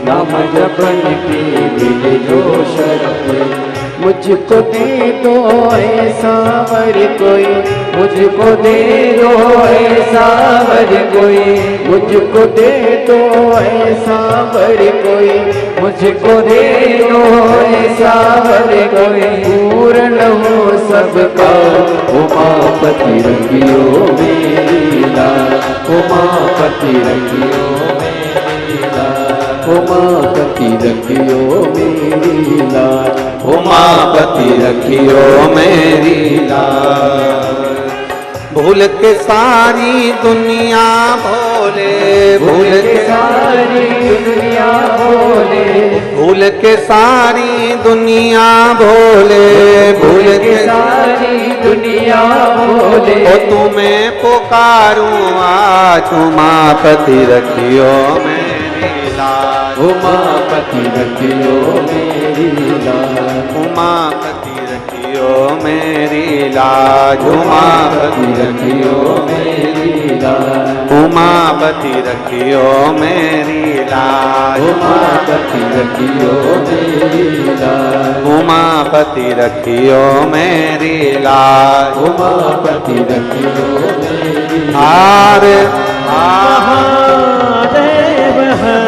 नाम जपन की मिले जो शक्ति। मुझको दे दो ऐसा वर कोई, मुझको दे दो ऐसा वर कोई, मुझको दे दो ऐसा वर कोई, मुझको दे दो ऐसा वर कोई। पूर्ण हो सबका उमापति रखियो मेरी लाज, उमापति रखियो मेरी लाज, उमापति रखियो मेरी लाज, उमापति रखियो मेरी लाज। भूल के सारी दुनिया भोले, भूल के सारी दुनिया भोले, भूल के सारी दुनिया भोले, भूल के सारी दुनिया बोले। ओ तुम्हें पुकारूं आज उमापति रखियो मेरी लाज। उमापति रखियो मेरी लाज। उमापति रखियो मेरी लाज। उमापति रखियो मेरी लाज। उमापति रखियो मेरी लाज। उमापति रखियो मेरी लाज। उमापति रखियो मेरी लाज। उमापति रखियो मेरी हार महादेव है।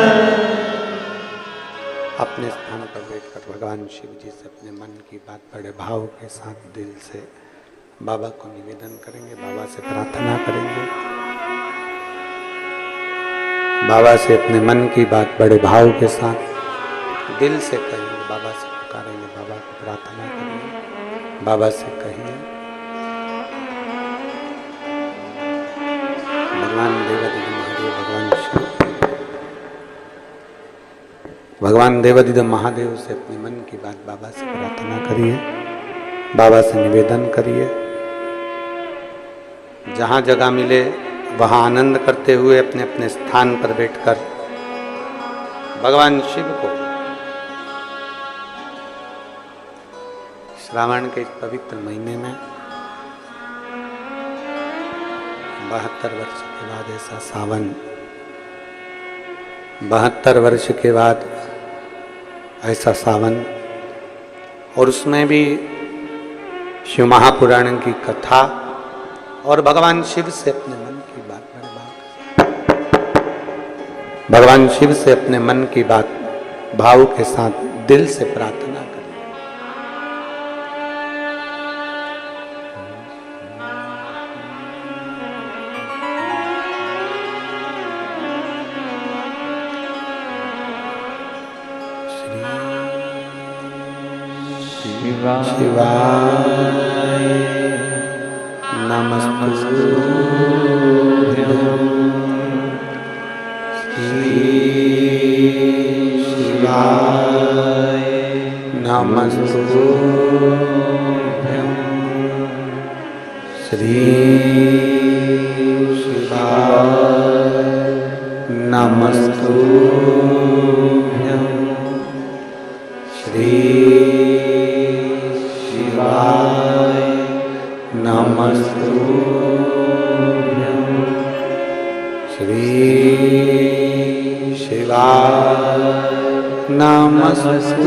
अपने स्थान पर बैठकर भगवान शिव जी से अपने मन की बात बड़े भाव के साथ दिल से बाबा को निवेदन करेंगे, बाबा से प्रार्थना करेंगे। बाबा से अपने मन की बात बड़े भाव के साथ दिल से कहेंगे, बाबा से पुकारेंगे, बाबा को प्रार्थना करेंगे, बाबा से कहेंगे। भगवान देवादिदेव महादेव, भगवान देवादिदेव महादेव से अपने मन की बात बाबा से प्रार्थना करिए, बाबा से निवेदन करिए। जहाँ जगह मिले वहाँ आनंद करते हुए अपने अपने स्थान पर बैठकर भगवान शिव को श्रावण के इस पवित्र महीने में 72 वर्ष के बाद ऐसा सावन, 72 वर्ष के बाद ऐसा सावन, और उसमें भी शिव महापुराण की कथा और भगवान शिव से अपने मन की बात, भगवान शिव से अपने मन की बात भाव के साथ दिल से प्रार्थना करें। शिवाय नमस्तुभ्यं। शिवाय नमस्तुभ्यं। श्री शिवाय नमस्तुभ्यं। श्री शिवाय नमस्तुभ्यं। श्री शिवाय नमस्तुभ्यं।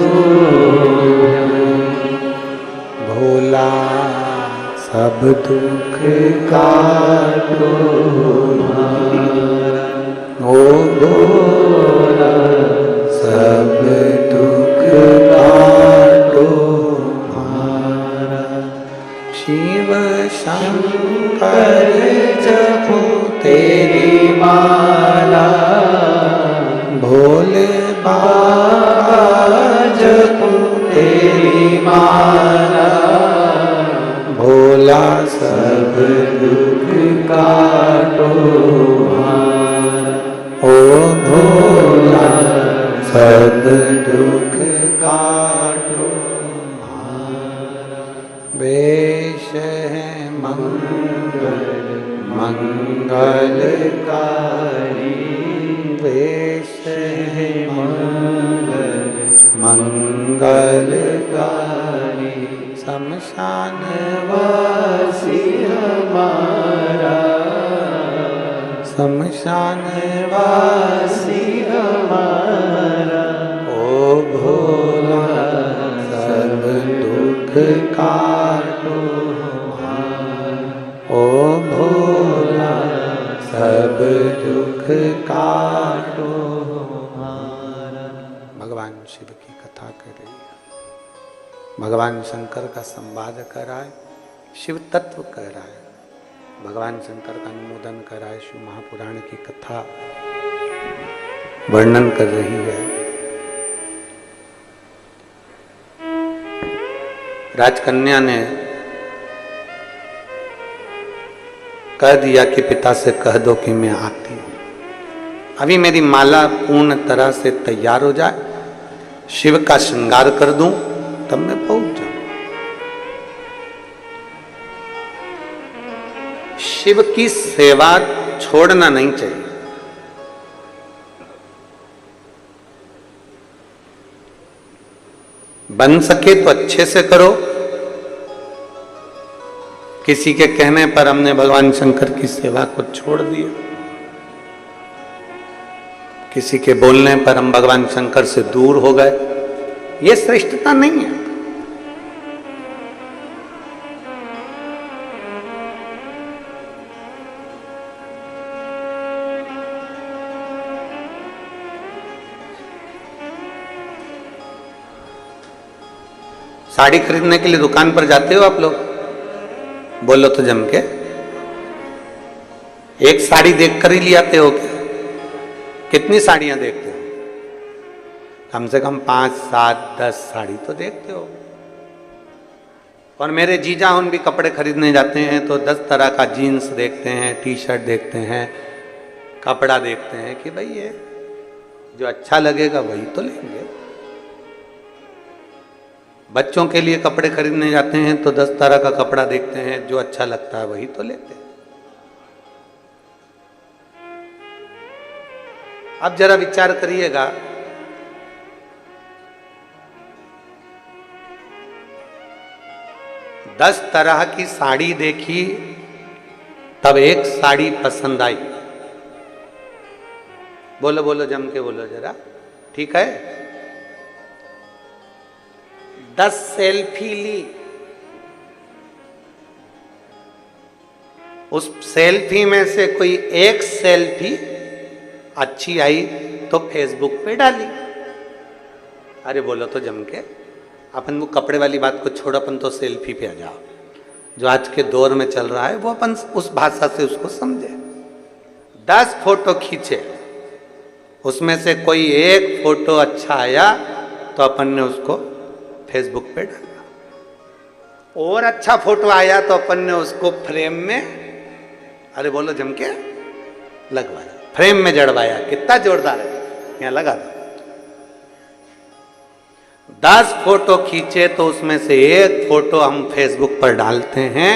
भोला सब दुख काटो ओ भोला सब दुख काटो। शिव शंकर जपो तेरी माला, भोले बाबा जपो तेरी माला। भोला सब दुख काटो ओ भोला सब दुख काटो। वेश है मंगलकारी, वेश है मंगलकारी। शमशान वासी हमारा, शमशान वासी हमारा। ओ भोला सब दुख काटो ओ भोला सब दुख काटो। भगवान शिव की कथा कर रही है, भगवान शंकर का संवाद कर रहा है, शिव तत्व कह रहा है, भगवान शंकर का अनुमोदन कर रहा है, शिव महापुराण की कथा वर्णन कर रही है। राजकन्या ने कह दिया कि पिता से कह दो कि मैं आती हूं, अभी मेरी माला पूर्ण तरह से तैयार हो जाए, शिव का श्रृंगार कर दूं, तब मैं पहुंच जाऊं। शिव की सेवा छोड़ना नहीं चाहिए। बन सके तो अच्छे से करो। किसी के कहने पर हमने भगवान शंकर की सेवा को छोड़ दिया, किसी के बोलने पर हम भगवान शंकर से दूर हो गए, ये श्रेष्ठता नहीं है। साड़ी खरीदने के लिए दुकान पर जाते हो आप लोग? बोलो तो जम के। एक साड़ी देखकर ही ले आते हो क्या? कितनी साड़ियां देखते हो? कम से कम 5, 7, 10 साड़ी तो देखते हो। और मेरे जीजा उन भी कपड़े खरीदने जाते हैं तो 10 तरह का जीन्स देखते हैं, टी शर्ट देखते हैं, कपड़ा देखते हैं कि भाई ये जो अच्छा लगेगा वही तो लेंगे। बच्चों के लिए कपड़े खरीदने जाते हैं तो 10 तरह का कपड़ा देखते हैं, जो अच्छा लगता है वही तो लेते हैं। अब जरा विचार करिएगा, दस तरह की साड़ी देखी तब एक साड़ी पसंद आई। बोलो बोलो जम के बोलो जरा, ठीक है। 10 सेल्फी ली, उस सेल्फी में से कोई एक सेल्फी अच्छी आई तो फेसबुक पे डाली। अरे बोलो तो जम के। अपन वो कपड़े वाली बात को छोड़, अपन तो सेल्फी पे आ जाओ। जो आज के दौर में चल रहा है वो अपन उस भाषा से उसको समझे। 10 फोटो खींचे, उसमें से कोई एक फोटो अच्छा आया तो अपन ने उसको फेसबुक पे डाला। और अच्छा फोटो आया तो अपन ने उसको फ्रेम में, अरे बोलो जम के, लगवाया, फ्रेम में जड़वाया। कितना जोरदार है, यहाँ लगा दो। 10 फोटो खींचे तो उसमें से एक फोटो हम फेसबुक पर डालते हैं,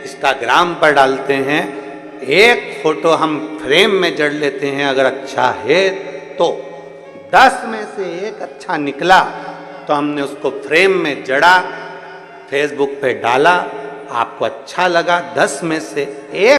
इंस्टाग्राम पर डालते हैं। एक फोटो हम फ्रेम में जड़ लेते हैं अगर अच्छा है तो। 10 में से एक अच्छा निकला तो हमने उसको फ्रेम में जड़ा, फेसबुक पे डाला, आपको अच्छा लगा। 10 में से एक